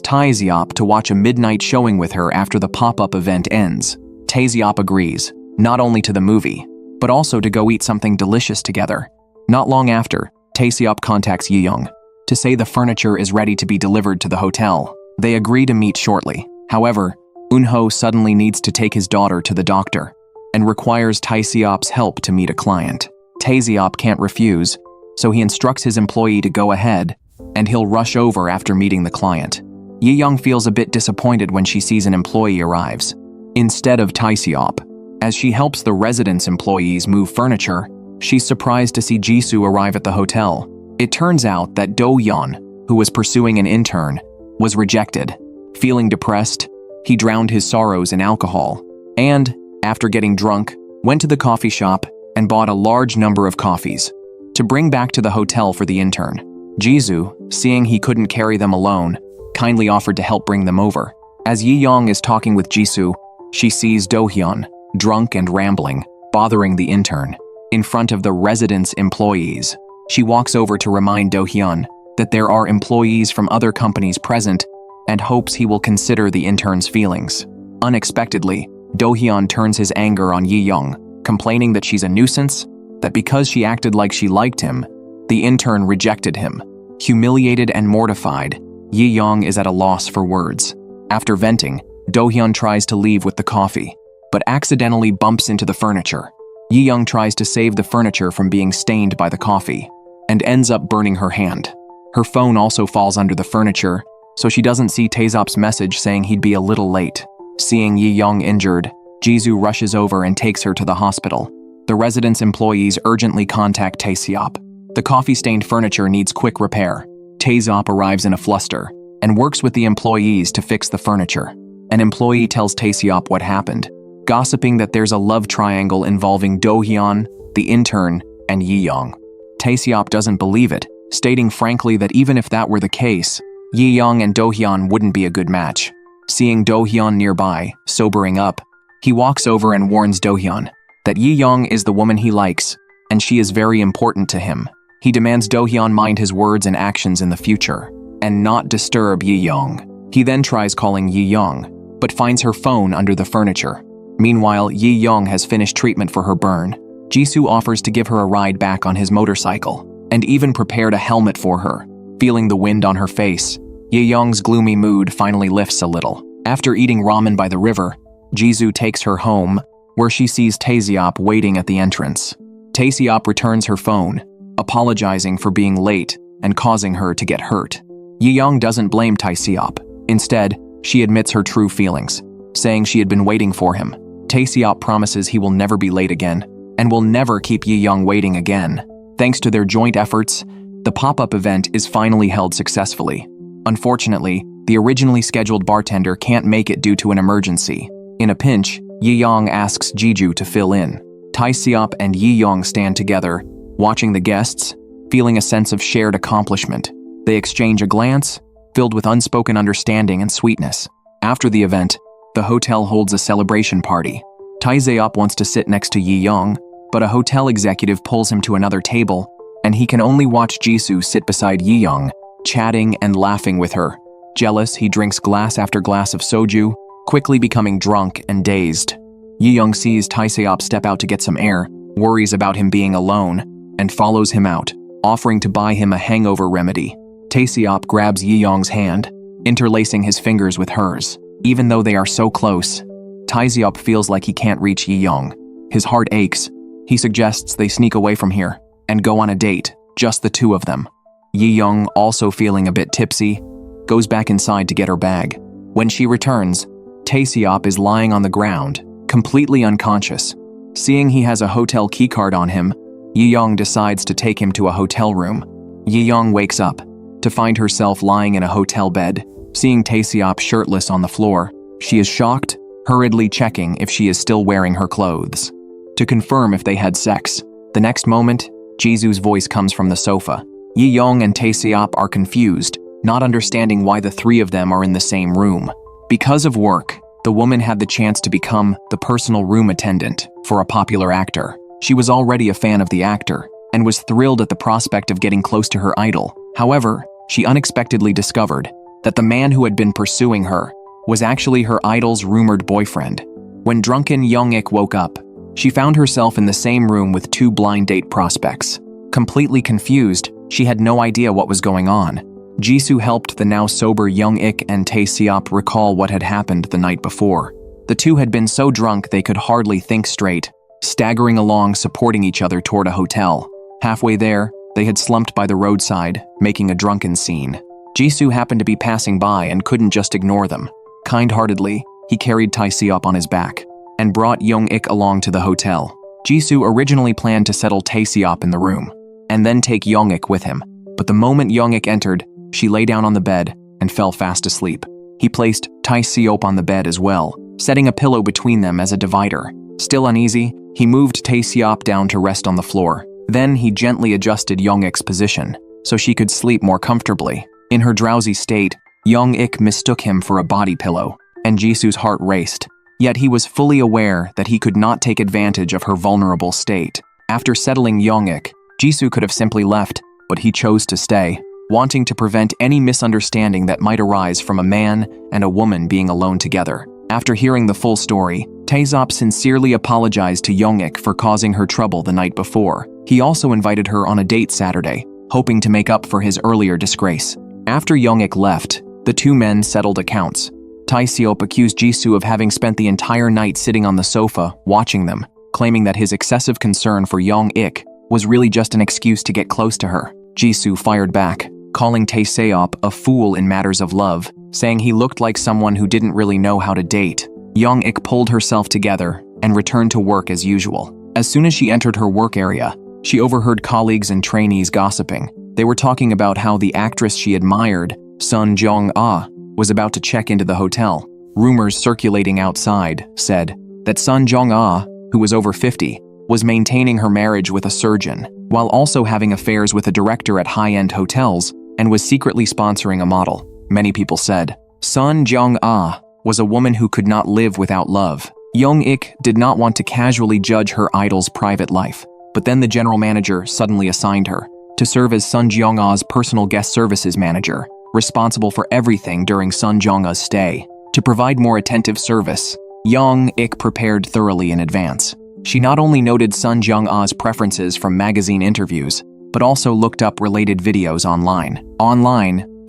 Tae-seop to watch a midnight showing with her after the pop-up event ends. Tae-seop agrees, not only to the movie, but also to go eat something delicious together. Not long after, Tae-seop contacts Yiying to say the furniture is ready to be delivered to the hotel. They agree to meet shortly. However, Eun-ho suddenly needs to take his daughter to the doctor and requires Tae-seop's help to meet a client. Tae-seop can't refuse, so he instructs his employee to go ahead, and he'll rush over after meeting the client. Yiying feels a bit disappointed when she sees an employee arrives, instead of Tae-seop. As she helps the residence employees move furniture, she's surprised to see Jisoo arrive at the hotel. It turns out that Do-hyun, who was pursuing an intern, was rejected. Feeling depressed, he drowned his sorrows in alcohol, and, after getting drunk, went to the coffee shop and bought a large number of coffees to bring back to the hotel for the intern. Jisoo, seeing he couldn't carry them alone, kindly offered to help bring them over. As Yiying is talking with Jisoo, she sees Do-hyun, drunk and rambling, bothering the intern, in front of the residence employees. She walks over to remind Do-hyun that there are employees from other companies present and hopes he will consider the intern's feelings. Unexpectedly, Do-hyun turns his anger on Yiying, complaining that she's a nuisance, that because she acted like she liked him, the intern rejected him. Humiliated and mortified, Yiying is at a loss for words. After venting, Do-hyun tries to leave with the coffee, but accidentally bumps into the furniture. Yiying tries to save the furniture from being stained by the coffee, and ends up burning her hand. Her phone also falls under the furniture, so she doesn't see Tae-seop's message saying he'd be a little late. Seeing Yiying injured, Jisoo rushes over and takes her to the hospital. The residence employees urgently contact Tae-seop. The coffee-stained furniture needs quick repair. Tae-seop arrives in a fluster and works with the employees to fix the furniture. An employee tells Tae-seop what happened, gossiping that there's a love triangle involving Do-hyun, the intern, and Yiying. Tae-seop doesn't believe it, stating frankly that even if that were the case, Yiying and Do-hyun wouldn't be a good match. Seeing Do-hyun nearby, sobering up, he walks over and warns Do-hyun that Yiying is the woman he likes, and she is very important to him. He demands Do-hyun mind his words and actions in the future, and not disturb Yiying. He then tries calling Yiying, but finds her phone under the furniture. Meanwhile, Yiying has finished treatment for her burn. Jisoo offers to give her a ride back on his motorcycle, and even prepared a helmet for her. Feeling the wind on her face, Yiying's gloomy mood finally lifts a little. After eating ramen by the river, Jisoo takes her home, where she sees Tae-seop waiting at the entrance. Tae-seop returns her phone, apologizing for being late and causing her to get hurt. Yiying doesn't blame Tae-seop. Instead, she admits her true feelings, saying she had been waiting for him. Tae-seop promises he will never be late again, and will never keep Yiying waiting again. Thanks to their joint efforts, the pop-up event is finally held successfully. Unfortunately, the originally scheduled bartender can't make it due to an emergency. In a pinch, Yiying asks Jiju to fill in. Tae-seop and Yiying stand together, watching the guests, feeling a sense of shared accomplishment. They exchange a glance, filled with unspoken understanding and sweetness. After the event, the hotel holds a celebration party. Tae-seop wants to sit next to Yiying, but a hotel executive pulls him to another table, and he can only watch Jisoo sit beside Yiying, chatting and laughing with her. Jealous, he drinks glass after glass of soju, quickly becoming drunk and dazed. Yiying sees Tae-seop step out to get some air, worries about him being alone, and follows him out, offering to buy him a hangover remedy. Tae-seop grabs Yiying's hand, interlacing his fingers with hers. Even though they are so close, Tae-seop feels like he can't reach Yiying. His heart aches. He suggests they sneak away from here and go on a date, just the two of them. Yiying, also feeling a bit tipsy, goes back inside to get her bag. When she returns, Tae-seop is lying on the ground, completely unconscious. Seeing he has a hotel keycard on him, Yiying decides to take him to a hotel room. Yiying wakes up to find herself lying in a hotel bed. Seeing Tae-seop shirtless on the floor, she is shocked, hurriedly checking if she is still wearing her clothes to confirm if they had sex. The next moment, Jisoo's voice comes from the sofa. Yiying and Tae-seop are confused, not understanding why the three of them are in the same room. Because of work, the woman had the chance to become the personal room attendant for a popular actor. She was already a fan of the actor and was thrilled at the prospect of getting close to her idol. However, she unexpectedly discovered that the man who had been pursuing her was actually her idol's rumored boyfriend. When drunken Young-ik woke up, she found herself in the same room with two blind date prospects. Completely confused, she had no idea what was going on. Jisoo helped the now sober Young-ik and Tae-seop recall what had happened the night before. The two had been so drunk they could hardly think straight, staggering along supporting each other toward a hotel. Halfway there, they had slumped by the roadside, making a drunken scene. Jisoo happened to be passing by and couldn't just ignore them. Kind-heartedly, he carried Tae-seop on his back and brought Young-ik along to the hotel. Jisoo originally planned to settle Tae-seop in the room and then take Young-ik with him. But the moment Young-ik entered, she lay down on the bed and fell fast asleep. He placed Tae-seop on the bed as well, setting a pillow between them as a divider. Still uneasy, he moved Tae-seop down to rest on the floor. Then he gently adjusted Young-ik's position so she could sleep more comfortably. In her drowsy state, Young-ik mistook him for a body pillow, and Jisoo's heart raced. Yet he was fully aware that he could not take advantage of her vulnerable state. After settling Young-ik, Jisoo could have simply left, but he chose to stay, wanting to prevent any misunderstanding that might arise from a man and a woman being alone together. After hearing the full story, Tae-seop sincerely apologized to Young-ik for causing her trouble the night before. He also invited her on a date Saturday, hoping to make up for his earlier disgrace. After Young-ik left, the two men settled accounts. Tae-seop accused Jisoo of having spent the entire night sitting on the sofa, watching them, claiming that his excessive concern for Young-ik was really just an excuse to get close to her. Jisoo fired back, calling Tae-seop a fool in matters of love, saying he looked like someone who didn't really know how to date. Young-ik pulled herself together and returned to work as usual. As soon as she entered her work area, she overheard colleagues and trainees gossiping. They were talking about how the actress she admired, Sun Jong-ah, was about to check into the hotel. Rumors circulating outside said that Sun Jong-ah, who was over 50, was maintaining her marriage with a surgeon, while also having affairs with a director at high-end hotels, and was secretly sponsoring a model. Many people said Sun Jong-ah was a woman who could not live without love. Young-ik did not want to casually judge her idol's private life, but then the general manager suddenly assigned her to serve as Sun Jong-ah's personal guest services manager, responsible for everything during Sun Jong-ah's stay. To provide more attentive service, Young-ik prepared thoroughly in advance. She not only noted Sun Jong-ah's preferences from magazine interviews, but also looked up related videos online.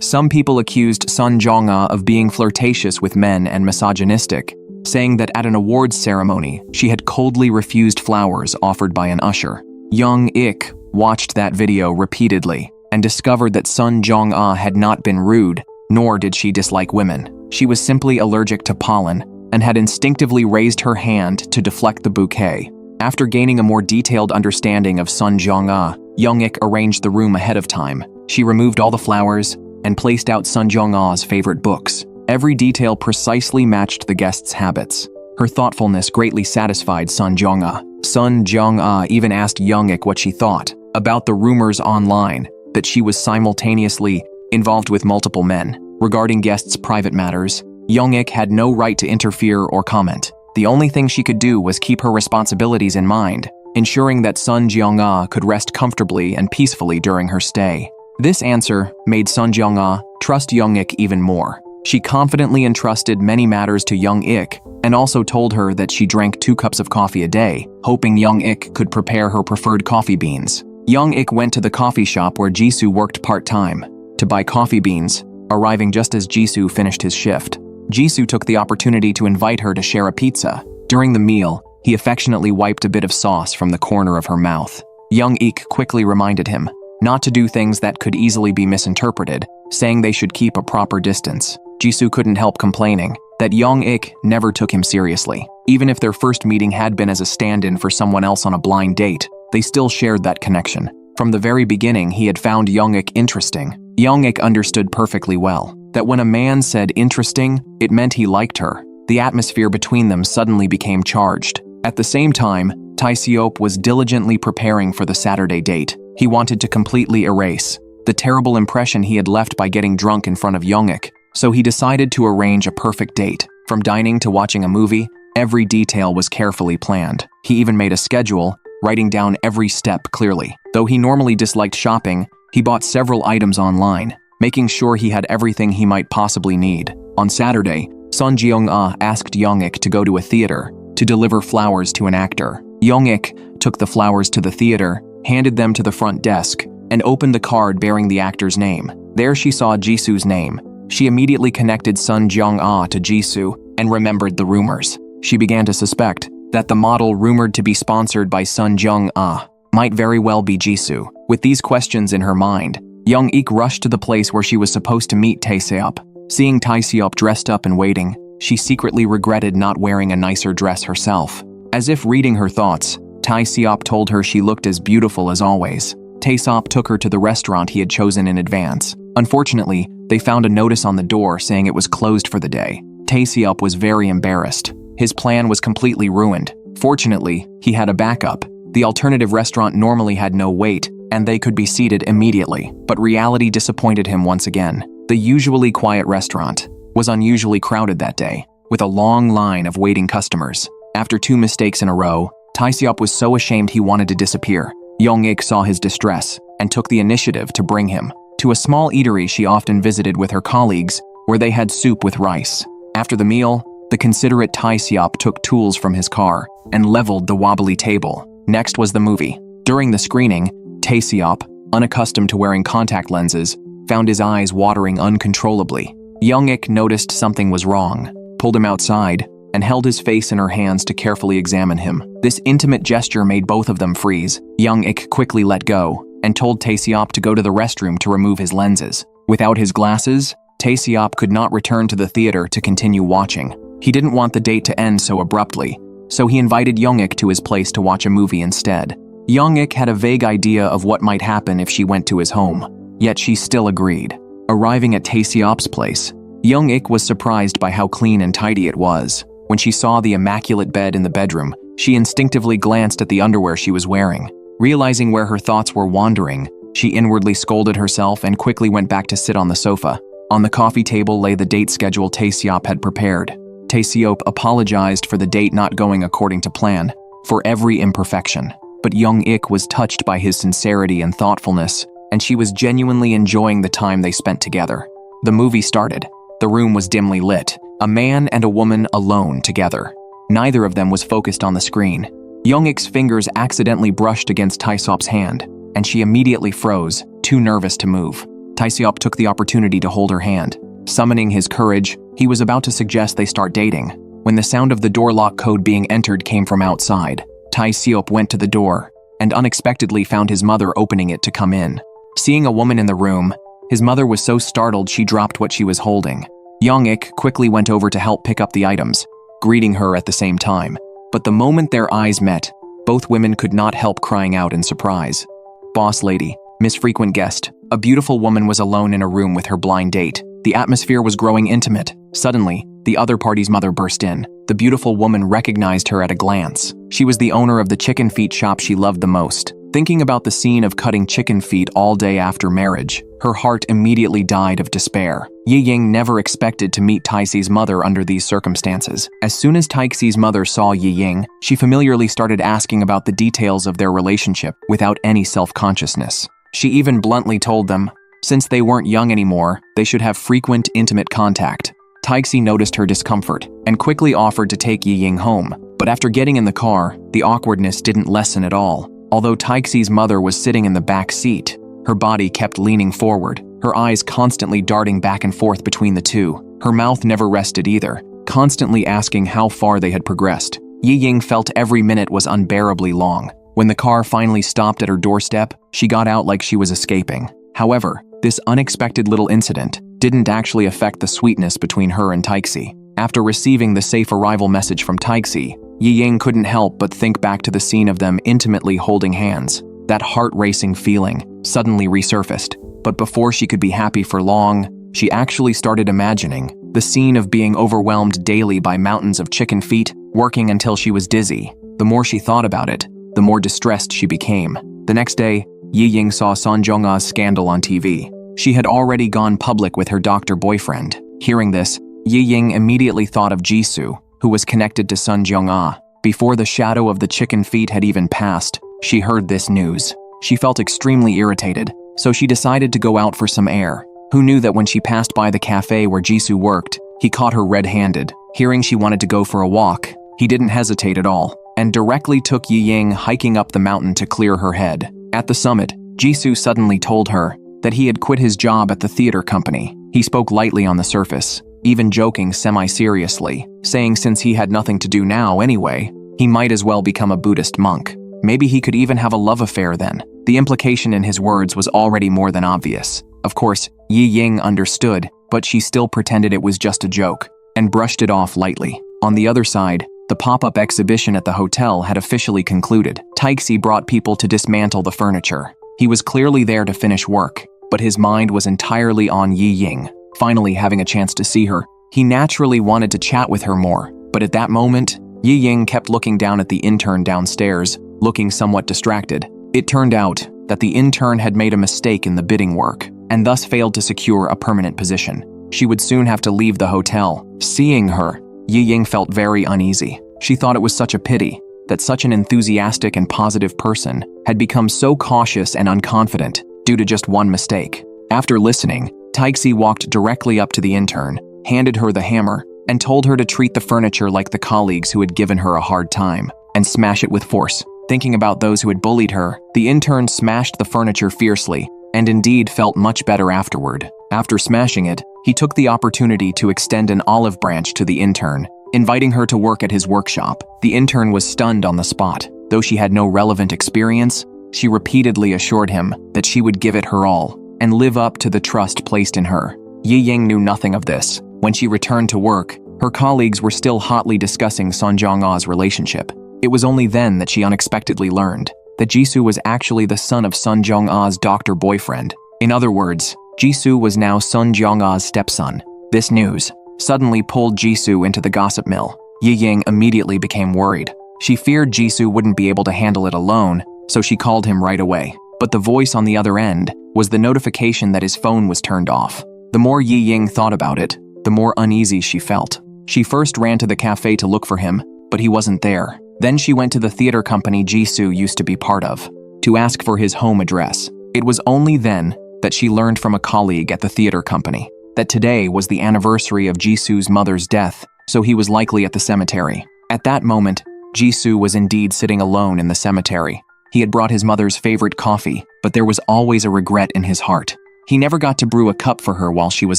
Some people accused Sun Jong-ah of being flirtatious with men and misogynistic, saying that at an awards ceremony, she had coldly refused flowers offered by an usher. Young-ik watched that video repeatedly and discovered that Sun Jong-ah had not been rude, nor did she dislike women. She was simply allergic to pollen and had instinctively raised her hand to deflect the bouquet. After gaining a more detailed understanding of Sun Jong-ah, Young-ik arranged the room ahead of time. She removed all the flowers and placed out Sun Jong-ah's favorite books. Every detail precisely matched the guest's habits. Her thoughtfulness greatly satisfied Sun Jong-ah. Sun Jong-ah even asked Young-ik what she thought about the rumors online that she was simultaneously involved with multiple men. Regarding guests' private matters, Young-ik had no right to interfere or comment. The only thing she could do was keep her responsibilities in mind, ensuring that Sun Jong-ah could rest comfortably and peacefully during her stay. This answer made Sun Jong-ah trust Young-ik even more. She confidently entrusted many matters to Young-ik and also told her that she drank 2 cups of coffee a day, hoping Young-ik could prepare her preferred coffee beans. Young-ik went to the coffee shop where Jisoo worked part-time to buy coffee beans, arriving just as Jisoo finished his shift. Jisoo took the opportunity to invite her to share a pizza. During the meal, he affectionately wiped a bit of sauce from the corner of her mouth. Young-ik quickly reminded him not to do things that could easily be misinterpreted, saying they should keep a proper distance. Jisoo couldn't help complaining that Young-ik never took him seriously. Even if their first meeting had been as a stand-in for someone else on a blind date, they still shared that connection. From the very beginning, he had found Young-ik interesting. Young-ik understood perfectly well that when a man said interesting, it meant he liked her. The atmosphere between them suddenly became charged. At the same time, Tae-seop was diligently preparing for the Saturday date. He wanted to completely erase the terrible impression he had left by getting drunk in front of Young-ik, so he decided to arrange a perfect date. From dining to watching a movie, every detail was carefully planned. He even made a schedule, writing down every step clearly. Though he normally disliked shopping, he bought several items online, making sure he had everything he might possibly need. On Saturday, Sun Jong-ah asked Young-ik to go to a theater to deliver flowers to an actor. Young-ik took the flowers to the theater, handed them to the front desk, and opened the card bearing the actor's name. There she saw Jisoo's name. She immediately connected Sun Jong-ah to Jisoo and remembered the rumors. She began to suspect that the model rumored to be sponsored by Sun Jong-ah might very well be Jisoo. With these questions in her mind, Young-ik rushed to the place where she was supposed to meet Tae-seop. Seeing Tae-seop dressed up and waiting, she secretly regretted not wearing a nicer dress herself. As if reading her thoughts, Tae-seop told her she looked as beautiful as always. Tae-seop took her to the restaurant he had chosen in advance. Unfortunately, they found a notice on the door saying it was closed for the day. Tae-seop was very embarrassed. His plan was completely ruined. Fortunately, he had a backup. The alternative restaurant normally had no wait, and they could be seated immediately. But reality disappointed him once again. The usually quiet restaurant was unusually crowded that day, with a long line of waiting customers. After 2 mistakes in a row, Tae-seop was so ashamed he wanted to disappear. Young-ik saw his distress and took the initiative to bring him to a small eatery she often visited with her colleagues, where they had soup with rice. After the meal, the considerate Tae-seop took tools from his car and leveled the wobbly table. Next was the movie. During the screening, Tae-seop, unaccustomed to wearing contact lenses, found his eyes watering uncontrollably. Young-ik noticed something was wrong, pulled him outside, and held his face in her hands to carefully examine him. This intimate gesture made both of them freeze. Young-ik quickly let go and told Tae-seop to go to the restroom to remove his lenses. Without his glasses, Tae-seop could not return to the theater to continue watching. He didn't want the date to end so abruptly, so he invited Young-ik to his place to watch a movie instead. Young-ik had a vague idea of what might happen if she went to his home, yet she still agreed. Arriving at Tae-seop's place, Young-ik was surprised by how clean and tidy it was. When she saw the immaculate bed in the bedroom, she instinctively glanced at the underwear she was wearing. Realizing where her thoughts were wandering, she inwardly scolded herself and quickly went back to sit on the sofa. On the coffee table lay the date schedule Tae-seop had prepared. Tae-seop apologized for the date not going according to plan, for every imperfection. But Young-ik was touched by his sincerity and thoughtfulness, and she was genuinely enjoying the time they spent together. The movie started. The room was dimly lit, a man and a woman alone together. Neither of them was focused on the screen. Young-ik's fingers accidentally brushed against Tae-seop's hand, and she immediately froze, too nervous to move. Tae-seop took the opportunity to hold her hand. Summoning his courage, he was about to suggest they start dating, when the sound of the door lock code being entered came from outside. Tae-seop went to the door, and unexpectedly found his mother opening it to come in. Seeing a woman in the room, his mother was so startled she dropped what she was holding. Young-ik quickly went over to help pick up the items, greeting her at the same time. But the moment their eyes met, both women could not help crying out in surprise. Boss lady, Miss Frequent Guest, a beautiful woman was alone in a room with her blind date. The atmosphere was growing intimate. Suddenly, the other party's mother burst in. The beautiful woman recognized her at a glance. She was the owner of the chicken feet shop she loved the most. Thinking about the scene of cutting chicken feet all day after marriage, her heart immediately died of despair. Yiying never expected to meet Taexi's mother under these circumstances. As soon as Taexi's mother saw Yiying, she familiarly started asking about the details of their relationship without any self-consciousness. She even bluntly told them, since they weren't young anymore, they should have frequent, intimate contact. Taexi noticed her discomfort and quickly offered to take Yiying home. But after getting in the car, the awkwardness didn't lessen at all. Although Taexi's mother was sitting in the back seat, her body kept leaning forward, her eyes constantly darting back and forth between the two. Her mouth never rested either, constantly asking how far they had progressed. Yiying felt every minute was unbearably long. When the car finally stopped at her doorstep, she got out like she was escaping. However, this unexpected little incident didn't actually affect the sweetness between her and Taexi. After receiving the safe arrival message from Taexi, Yiying couldn't help but think back to the scene of them intimately holding hands. That heart-racing feeling suddenly resurfaced, but before she could be happy for long, she actually started imagining the scene of being overwhelmed daily by mountains of chicken feet, working until she was dizzy. The more she thought about it, the more distressed she became. The next day, Yiying saw Son Jong-ah's scandal on TV. She had already gone public with her doctor boyfriend. Hearing this, Yiying immediately thought of Jisoo, who was connected to Sun Jong-ah. Before the shadow of the chicken feet had even passed, she heard this news. She felt extremely irritated, so she decided to go out for some air. Who knew that when she passed by the cafe where Jisoo worked, he caught her red-handed. Hearing she wanted to go for a walk, he didn't hesitate at all, and directly took Yiying hiking up the mountain to clear her head. At the summit, Jisoo suddenly told her, that he had quit his job at the theater company. He spoke lightly on the surface, even joking semi-seriously, saying since he had nothing to do now anyway, he might as well become a Buddhist monk. Maybe he could even have a love affair then. The implication in his words was already more than obvious. Of course, Yiying understood, but she still pretended it was just a joke, and brushed it off lightly. On the other side, the pop-up exhibition at the hotel had officially concluded. Taixi brought people to dismantle the furniture. He was clearly there to finish work, but his mind was entirely on Yiying. Finally having a chance to see her, he naturally wanted to chat with her more, but at that moment, Yiying kept looking down at the intern downstairs, looking somewhat distracted. It turned out that the intern had made a mistake in the bidding work, and thus failed to secure a permanent position. She would soon have to leave the hotel. Seeing her, Yiying felt very uneasy. She thought it was such a pity that such an enthusiastic and positive person had become so cautious and unconfident due to just one mistake. After listening, Taixi walked directly up to the intern, handed her the hammer, and told her to treat the furniture like the colleagues who had given her a hard time, and smash it with force. Thinking about those who had bullied her, the intern smashed the furniture fiercely, and indeed felt much better afterward. After smashing it, he took the opportunity to extend an olive branch to the intern, inviting her to work at his workshop. The intern was stunned on the spot. Though she had no relevant experience, she repeatedly assured him that she would give it her all, and live up to the trust placed in her. Yiying knew nothing of this. When she returned to work, her colleagues were still hotly discussing Sun Jong-ah's relationship. It was only then that she unexpectedly learned that Jisoo was actually the son of Sun Jong-ah's doctor boyfriend. In other words, Jisoo was now Sun Jong-ah's stepson. This news suddenly pulled Jisoo into the gossip mill. Yiying immediately became worried. She feared Jisoo wouldn't be able to handle it alone, so she called him right away. But the voice on the other end was the notification that his phone was turned off. The more Yiying thought about it, the more uneasy she felt. She first ran to the cafe to look for him, but he wasn't there. Then she went to the theater company Jisoo used to be part of, to ask for his home address. It was only then that she learned from a colleague at the theater company that today was the anniversary of Jisoo's mother's death, so he was likely at the cemetery. At that moment, Jisoo was indeed sitting alone in the cemetery. He had brought his mother's favorite coffee, but there was always a regret in his heart. He never got to brew a cup for her while she was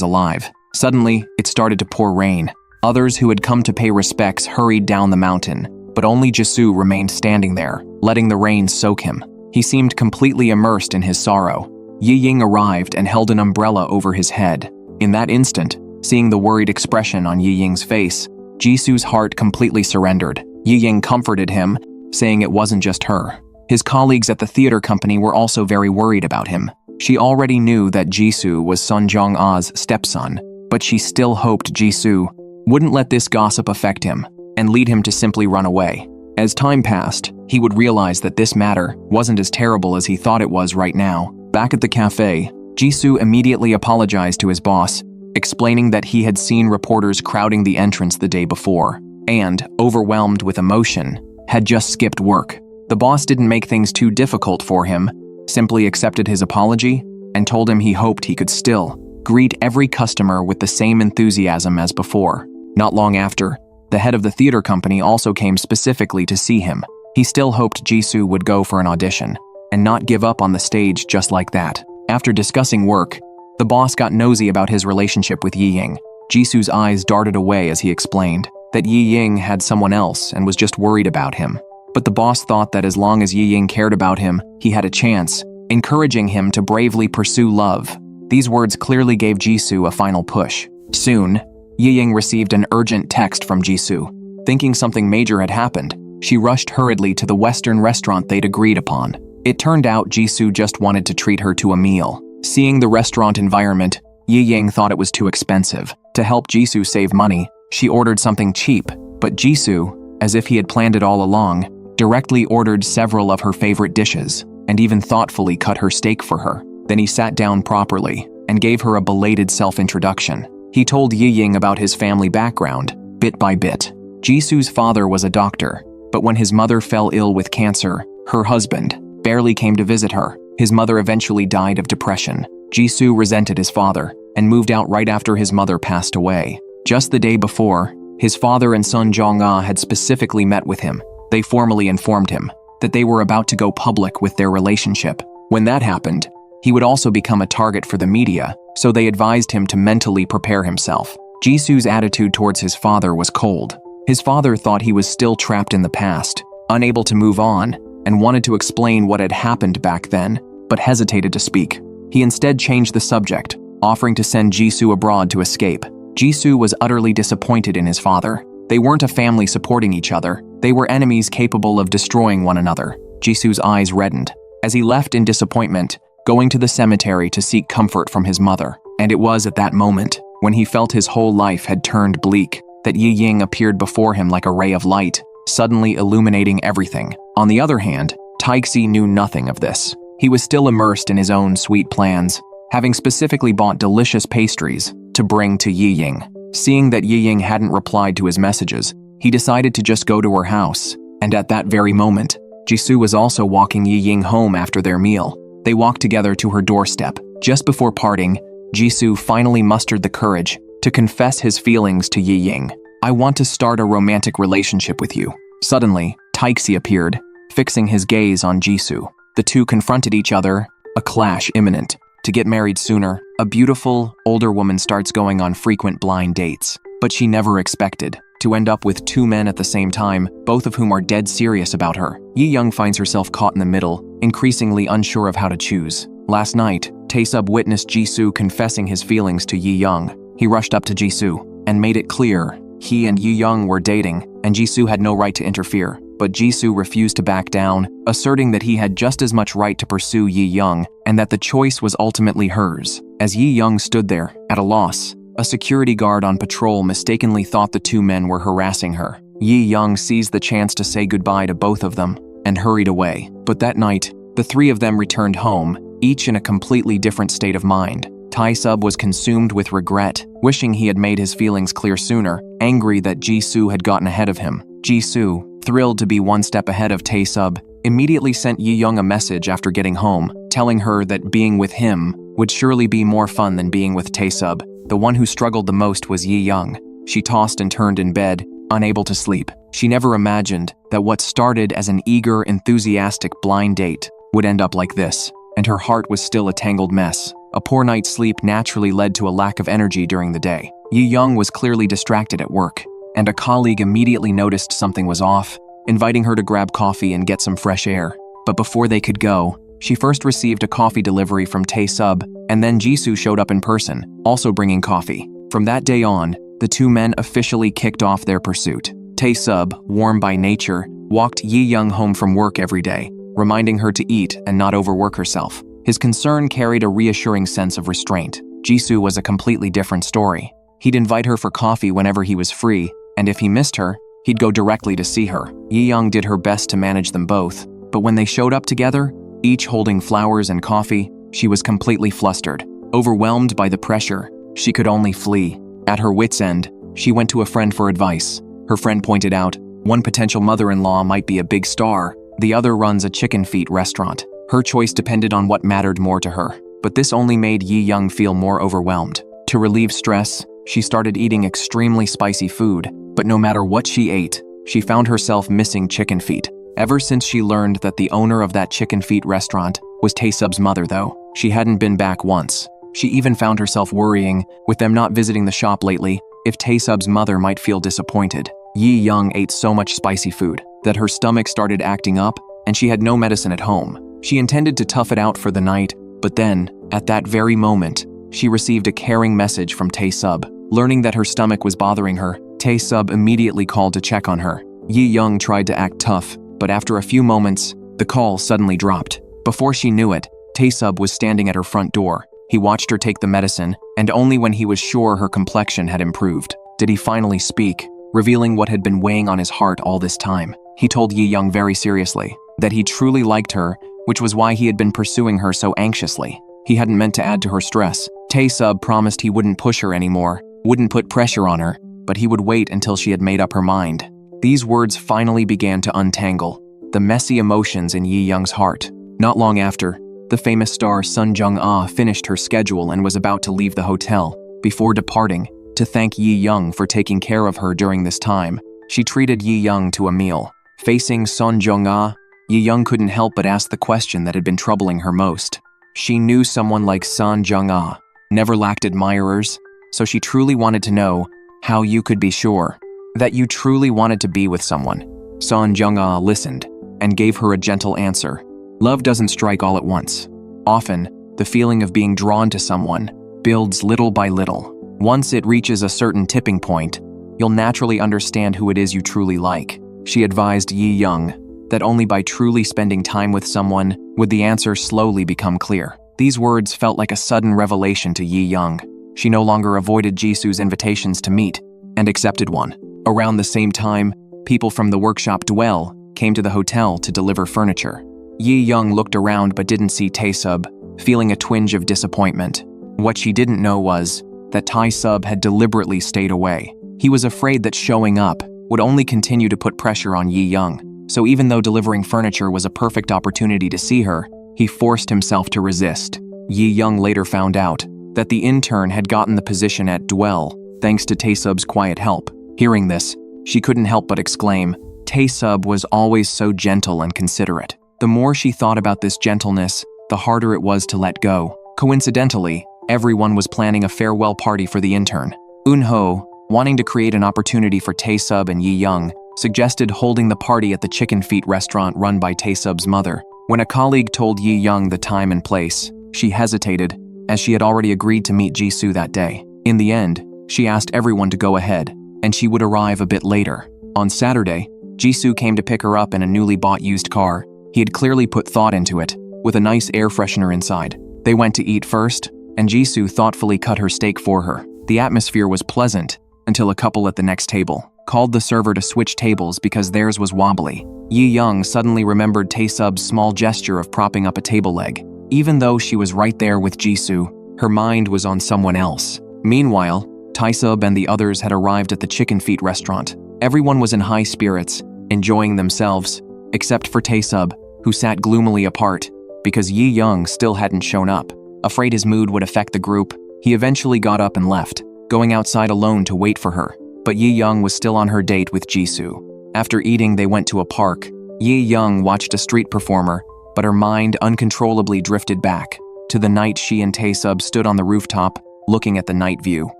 alive. Suddenly, it started to pour rain. Others who had come to pay respects hurried down the mountain, but only Jisoo remained standing there, letting the rain soak him. He seemed completely immersed in his sorrow. Yiying arrived and held an umbrella over his head. In that instant, seeing the worried expression on Yiying's face, Jisoo's heart completely surrendered. Yiying comforted him, saying it wasn't just her. His colleagues at the theater company were also very worried about him. She already knew that Jisoo was Sun Jong-ah's stepson, but she still hoped Jisoo wouldn't let this gossip affect him and lead him to simply run away. As time passed, he would realize that this matter wasn't as terrible as he thought it was right now. Back at the cafe, Jisoo immediately apologized to his boss, explaining that he had seen reporters crowding the entrance the day before, and, overwhelmed with emotion, had just skipped work. The boss didn't make things too difficult for him, simply accepted his apology, and told him he hoped he could still greet every customer with the same enthusiasm as before. Not long after, the head of the theater company also came specifically to see him. He still hoped Jisoo would go for an audition, and not give up on the stage just like that. After discussing work, the boss got nosy about his relationship with Yiying. Jisoo's eyes darted away as he explained that Yiying had someone else and was just worried about him. But the boss thought that as long as Yiying cared about him, he had a chance, encouraging him to bravely pursue love. These words clearly gave Jisoo a final push. Soon, Yiying received an urgent text from Jisoo. Thinking something major had happened, she rushed hurriedly to the Western restaurant they'd agreed upon. It turned out Jisoo just wanted to treat her to a meal. Seeing the restaurant environment, Yiying thought it was too expensive. To help Jisoo save money, she ordered something cheap, but Jisoo, as if he had planned it all along, directly ordered several of her favorite dishes, and even thoughtfully cut her steak for her. Then he sat down properly and gave her a belated self-introduction. He told Yiying about his family background, bit by bit. Jisoo's father was a doctor, but when his mother fell ill with cancer, her husband barely came to visit her. His mother eventually died of depression. Jisoo resented his father and moved out right after his mother passed away. Just the day before, his father and Sun Jong-ah had specifically met with him. They formally informed him that they were about to go public with their relationship. When that happened, He would also become a target for the media, so they advised him to mentally prepare himself. Jisoo's attitude towards his father was cold. His father thought he was still trapped in the past, unable to move on, and wanted to explain what had happened back then, but hesitated to speak. He instead changed the subject, offering to send Jisoo abroad to escape. Jisoo was utterly disappointed in his father. They weren't a family supporting each other. They were enemies capable of destroying one another. Jisoo's eyes reddened as he left in disappointment, going to the cemetery to seek comfort from his mother. And it was at that moment, when he felt his whole life had turned bleak, that Yiying appeared before him like a ray of light, suddenly illuminating everything. On the other hand, Taixi knew nothing of this. He was still immersed in his own sweet plans, having specifically bought delicious pastries to bring to Yiying. Seeing that Yiying hadn't replied to his messages, he decided to just go to her house. And at that very moment, Jisoo was also walking Yiying home after their meal. They walked together to her doorstep. Just before parting, Jisoo finally mustered the courage to confess his feelings to Yiying. "I want to start a romantic relationship with you." Suddenly, Taixi appeared, fixing his gaze on Jisoo. The two confronted each other, a clash imminent. To get married sooner, a beautiful, older woman starts going on frequent blind dates. But she never expected to end up with two men at the same time, both of whom are dead serious about her. Yiying finds herself caught in the middle, increasingly unsure of how to choose. Last night, Taesub witnessed Jisoo confessing his feelings to Yiying. He rushed up to Jisoo and made it clear he and Yiying were dating, and Jisoo had no right to interfere. But Jisoo refused to back down, asserting that he had just as much right to pursue Yiying and that the choice was ultimately hers. As Yiying stood there, at a loss, a security guard on patrol mistakenly thought the two men were harassing her. Yiying seized the chance to say goodbye to both of them and hurried away. But that night, the three of them returned home, each in a completely different state of mind. Taesub was consumed with regret, wishing he had made his feelings clear sooner, angry that Jisoo had gotten ahead of him. Jisoo, thrilled to be one step ahead of Taesub, immediately sent Yiying a message after getting home, telling her that being with him would surely be more fun than being with Taesub. The one who struggled the most was Yiying. She tossed and turned in bed, unable to sleep. She never imagined that what started as an eager, enthusiastic blind date would end up like this, and her heart was still a tangled mess. A poor night's sleep naturally led to a lack of energy during the day. Yiying was clearly distracted at work, and a colleague immediately noticed something was off, inviting her to grab coffee and get some fresh air. But before they could go, she first received a coffee delivery from Taesub, and then Jisoo showed up in person, also bringing coffee. From that day on, the two men officially kicked off their pursuit. Taesub, warm by nature, walked Yiying home from work every day, reminding her to eat and not overwork herself. His concern carried a reassuring sense of restraint. Jisoo was a completely different story. He'd invite her for coffee whenever he was free, and if he missed her, he'd go directly to see her. Yiying did her best to manage them both, but when they showed up together, each holding flowers and coffee, she was completely flustered. Overwhelmed by the pressure, she could only flee. At her wit's end, she went to a friend for advice. Her friend pointed out, one potential mother-in-law might be a big star, the other runs a chicken feet restaurant. Her choice depended on what mattered more to her, but this only made Yiying feel more overwhelmed. To relieve stress, she started eating extremely spicy food, but no matter what she ate, she found herself missing chicken feet. Ever since she learned that the owner of that chicken feet restaurant was Taesub's mother though, she hadn't been back once. She even found herself worrying, with them not visiting the shop lately, if Taesub's mother might feel disappointed. Yiying ate so much spicy food that her stomach started acting up, and she had no medicine at home. She intended to tough it out for the night, but then, at that very moment, she received a caring message from Taesub. Learning that her stomach was bothering her, Taesub immediately called to check on her. Yiying tried to act tough, but after a few moments, the call suddenly dropped. Before she knew it, Taesub was standing at her front door. He watched her take the medicine, and only when he was sure her complexion had improved did he finally speak, revealing what had been weighing on his heart all this time. He told Yiying very seriously that he truly liked her, which was why he had been pursuing her so anxiously. He hadn't meant to add to her stress. Taesub promised he wouldn't push her anymore, wouldn't put pressure on her, but he would wait until she had made up her mind. These words finally began to untangle the messy emotions in Yiying's heart. Not long after, the famous star Sun Jung-ah finished her schedule and was about to leave the hotel. Before departing, to thank Yiying for taking care of her during this time, she treated Yiying to a meal. Facing Sun Jung-ah, Yiying couldn't help but ask the question that had been troubling her most. She knew someone like Son Jung-ah never lacked admirers, so she truly wanted to know how you could be sure that you truly wanted to be with someone. Son Jung-ah listened and gave her a gentle answer. Love doesn't strike all at once. Often, the feeling of being drawn to someone builds little by little. Once it reaches a certain tipping point, you'll naturally understand who it is you truly like. She advised Yiying that only by truly spending time with someone would the answer slowly become clear. These words felt like a sudden revelation to Yiying. She no longer avoided Jisu's invitations to meet and accepted one. Around the same time, people from the workshop Dwell came to the hotel to deliver furniture. Yiying looked around but didn't see Tae-sub, feeling a twinge of disappointment. What she didn't know was that Tae-sub had deliberately stayed away. He was afraid that showing up would only continue to put pressure on Yiying, so even though delivering furniture was a perfect opportunity to see her, he forced himself to resist. Yiying later found out that the intern had gotten the position at Dwell thanks to Tae-sub's quiet help. Hearing this, she couldn't help but exclaim, Tae-sub was always so gentle and considerate. The more she thought about this gentleness, the harder it was to let go. Coincidentally, everyone was planning a farewell party for the intern. Eun-ho, wanting to create an opportunity for Tae-sub and Yiying, suggested holding the party at the chicken feet restaurant run by Tae-sub's mother. When a colleague told Yiying the time and place, she hesitated, as she had already agreed to meet Jisu that day. In the end, she asked everyone to go ahead, and she would arrive a bit later. On Saturday, Jisu came to pick her up in a newly bought used car. He had clearly put thought into it, with a nice air freshener inside. They went to eat first, and Jisu thoughtfully cut her steak for her. The atmosphere was pleasant until a couple at the next table called the server to switch tables because theirs was wobbly. Yiying suddenly remembered Tae-sub's small gesture of propping up a table leg. Even though she was right there with Jisu, her mind was on someone else. Meanwhile, Tae-sub and the others had arrived at the chicken feet restaurant. Everyone was in high spirits, enjoying themselves, except for Tae-sub, who sat gloomily apart because Yiying still hadn't shown up. Afraid his mood would affect the group, he eventually got up and left, going outside alone to wait for her. But Yiying was still on her date with Jisu. After eating, they went to a park. Yiying watched a street performer, but her mind uncontrollably drifted back to the night she and Tae-sub stood on the rooftop, looking at the night view.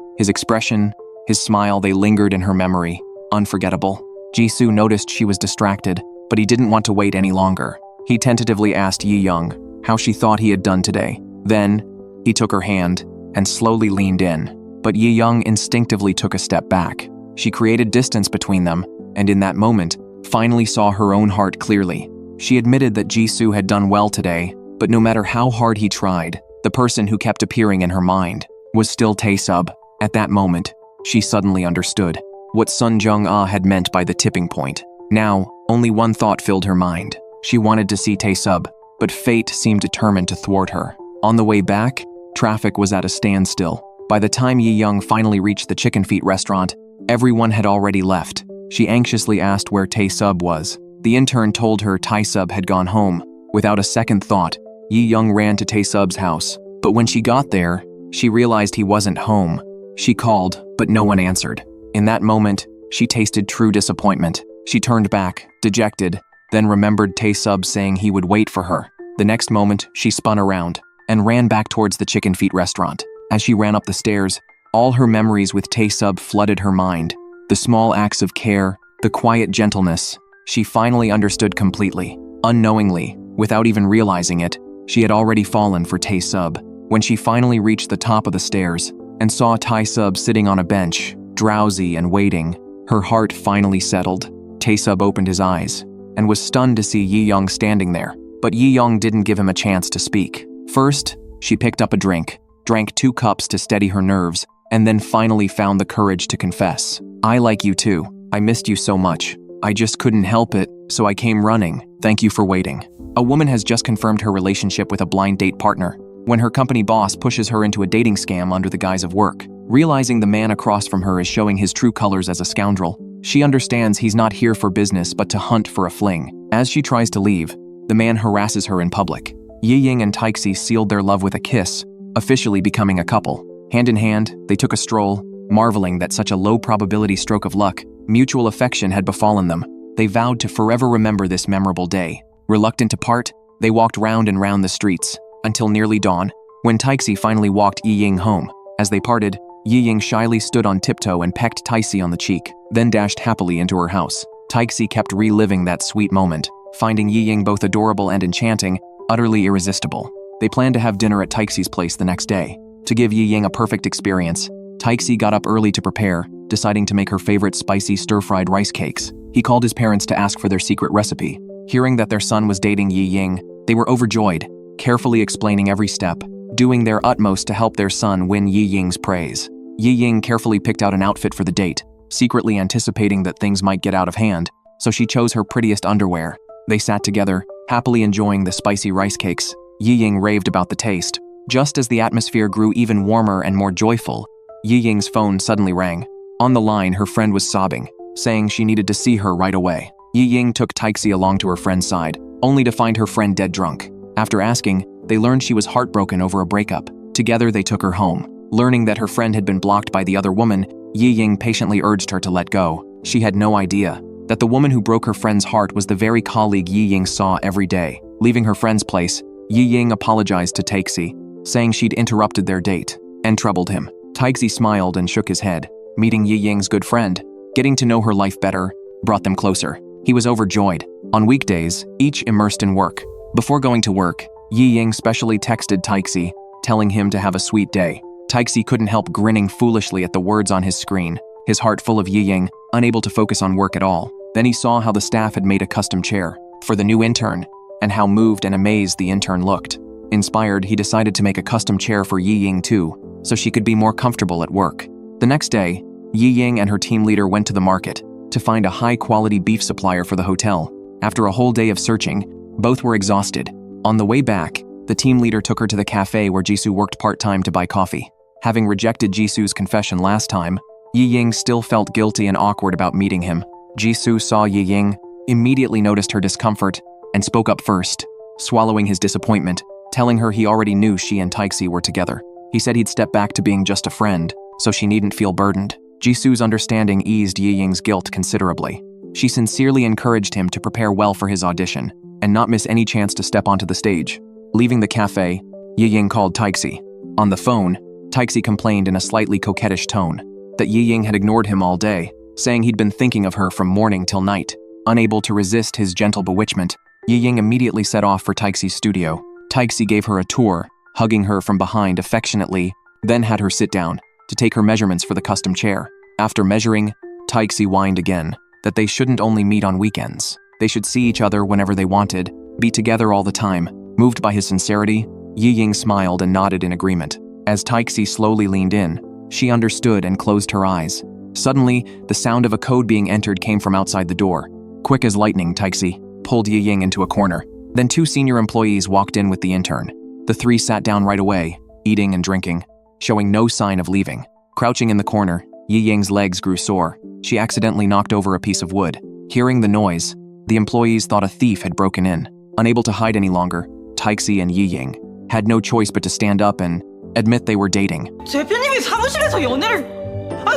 His expression, his smile, they lingered in her memory, unforgettable. Jisu noticed she was distracted, but he didn't want to wait any longer. He tentatively asked Yiying how she thought he had done today. Then, he took her hand and slowly leaned in. But Yiying instinctively took a step back. She created distance between them, and in that moment, finally saw her own heart clearly. She admitted that Jisu had done well today, but no matter how hard he tried, the person who kept appearing in her mind was still Tae-sub. At that moment, she suddenly understood what Son Jung-ah had meant by the tipping point. Now, only one thought filled her mind. She wanted to see Tae-sub, but fate seemed determined to thwart her. On the way back, traffic was at a standstill. By the time Yiying finally reached the chicken feet restaurant, everyone had already left. She anxiously asked where Tae-sub was. The intern told her Tae-sub had gone home. Without a second thought, Yiying ran to Tae-sub's house. But when she got there, she realized he wasn't home. She called, but no one answered. In that moment, she tasted true disappointment. She turned back, dejected, then remembered Tae-sub saying he would wait for her. The next moment, she spun around and ran back towards the chicken feet restaurant. As she ran up the stairs, all her memories with Tae-sub flooded her mind. The small acts of care, the quiet gentleness, she finally understood completely. Unknowingly, without even realizing it, she had already fallen for Tae-sub. When she finally reached the top of the stairs and saw Tae-sub sitting on a bench, drowsy and waiting, her heart finally settled. Tae-sub opened his eyes and was stunned to see Yiying standing there. But Yiying didn't give him a chance to speak. First, she picked up a drink, drank 2 cups to steady her nerves, and then finally found the courage to confess. I like you too. I missed you so much. I just couldn't help it, so I came running. Thank you for waiting. A woman has just confirmed her relationship with a blind date partner when her company boss pushes her into a dating scam under the guise of work. Realizing the man across from her is showing his true colors as a scoundrel, she understands he's not here for business but to hunt for a fling. As she tries to leave, the man harasses her in public. Yiying and Taixi sealed their love with a kiss, officially becoming a couple. Hand in hand, they took a stroll, marveling that such a low-probability stroke of luck, mutual affection had befallen them. They vowed to forever remember this memorable day. Reluctant to part, they walked round and round the streets, until nearly dawn, when Taixi finally walked Yiying home. As they parted, Yiying shyly stood on tiptoe and pecked Taixi on the cheek, then dashed happily into her house. Taixi kept reliving that sweet moment, finding Yiying both adorable and enchanting, utterly irresistible. They planned to have dinner at Taixi's place the next day. To give Yiying a perfect experience, Taixi got up early to prepare, deciding to make her favorite spicy stir-fried rice cakes. He called his parents to ask for their secret recipe. Hearing that their son was dating Yiying, they were overjoyed, carefully explaining every step, doing their utmost to help their son win Yiying's praise. Yiying carefully picked out an outfit for the date, secretly anticipating that things might get out of hand, so she chose her prettiest underwear. They sat together, happily enjoying the spicy rice cakes. Yiying raved about the taste. Just as the atmosphere grew even warmer and more joyful, Yiying's phone suddenly rang. On the line, her friend was sobbing, saying she needed to see her right away. Yiying took Taixi along to her friend's side, only to find her friend dead drunk. After asking, they learned she was heartbroken over a breakup. Together, they took her home. Learning that her friend had been blocked by the other woman, Yiying patiently urged her to let go. She had no idea that the woman who broke her friend's heart was the very colleague Yiying saw every day. Leaving her friend's place, Yiying apologized to Taixi, saying she'd interrupted their date and troubled him. Taixi smiled and shook his head. Meeting Yiying's good friend, getting to know her life better, brought them closer. He was overjoyed. On weekdays, each immersed in work. Before going to work, Yiying specially texted Taixi, telling him to have a sweet day. Taixi couldn't help grinning foolishly at the words on his screen, his heart full of Yiying, unable to focus on work at all. Then he saw how the staff had made a custom chair for the new intern, and how moved and amazed the intern looked. Inspired, he decided to make a custom chair for Yiying too, so she could be more comfortable at work. The next day, Yiying and her team leader went to the market to find a high-quality beef supplier for the hotel. After a whole day of searching, both were exhausted. On the way back, the team leader took her to the cafe where Jisoo worked part-time to buy coffee. Having rejected Jisoo's confession last time, Yiying still felt guilty and awkward about meeting him. Jisoo saw Yiying, immediately noticed her discomfort, and spoke up first, swallowing his disappointment, telling her he already knew she and Taixi were together. He said he'd step back to being just a friend, so she needn't feel burdened. Jisoo's understanding eased Yiying's guilt considerably. She sincerely encouraged him to prepare well for his audition, and not miss any chance to step onto the stage. Leaving the cafe, Yiying called Taixi. On the phone, Taixi complained in a slightly coquettish tone that Yiying had ignored him all day, saying he'd been thinking of her from morning till night. Unable to resist his gentle bewitchment, Yiying immediately set off for Taixi's studio. Taixi gave her a tour, hugging her from behind affectionately, then had her sit down to take her measurements for the custom chair. After measuring, Taixi whined again that they shouldn't only meet on weekends. They should see each other whenever they wanted, be together all the time. Moved by his sincerity, Yiying smiled and nodded in agreement. As Taixi slowly leaned in, she understood and closed her eyes. Suddenly, the sound of a code being entered came from outside the door. Quick as lightning, Taixi pulled Yiying into a corner. Then two senior employees walked in with the intern. The three sat down right away, eating and drinking, showing no sign of leaving. Crouching in the corner, Yiying's legs grew sore. She accidentally knocked over a piece of wood. Hearing the noise, the employees thought a thief had broken in. Unable to hide any longer, Taixi and Yiying had no choice but to stand up and admit they were dating. 대표님이 사무실에서 연애를...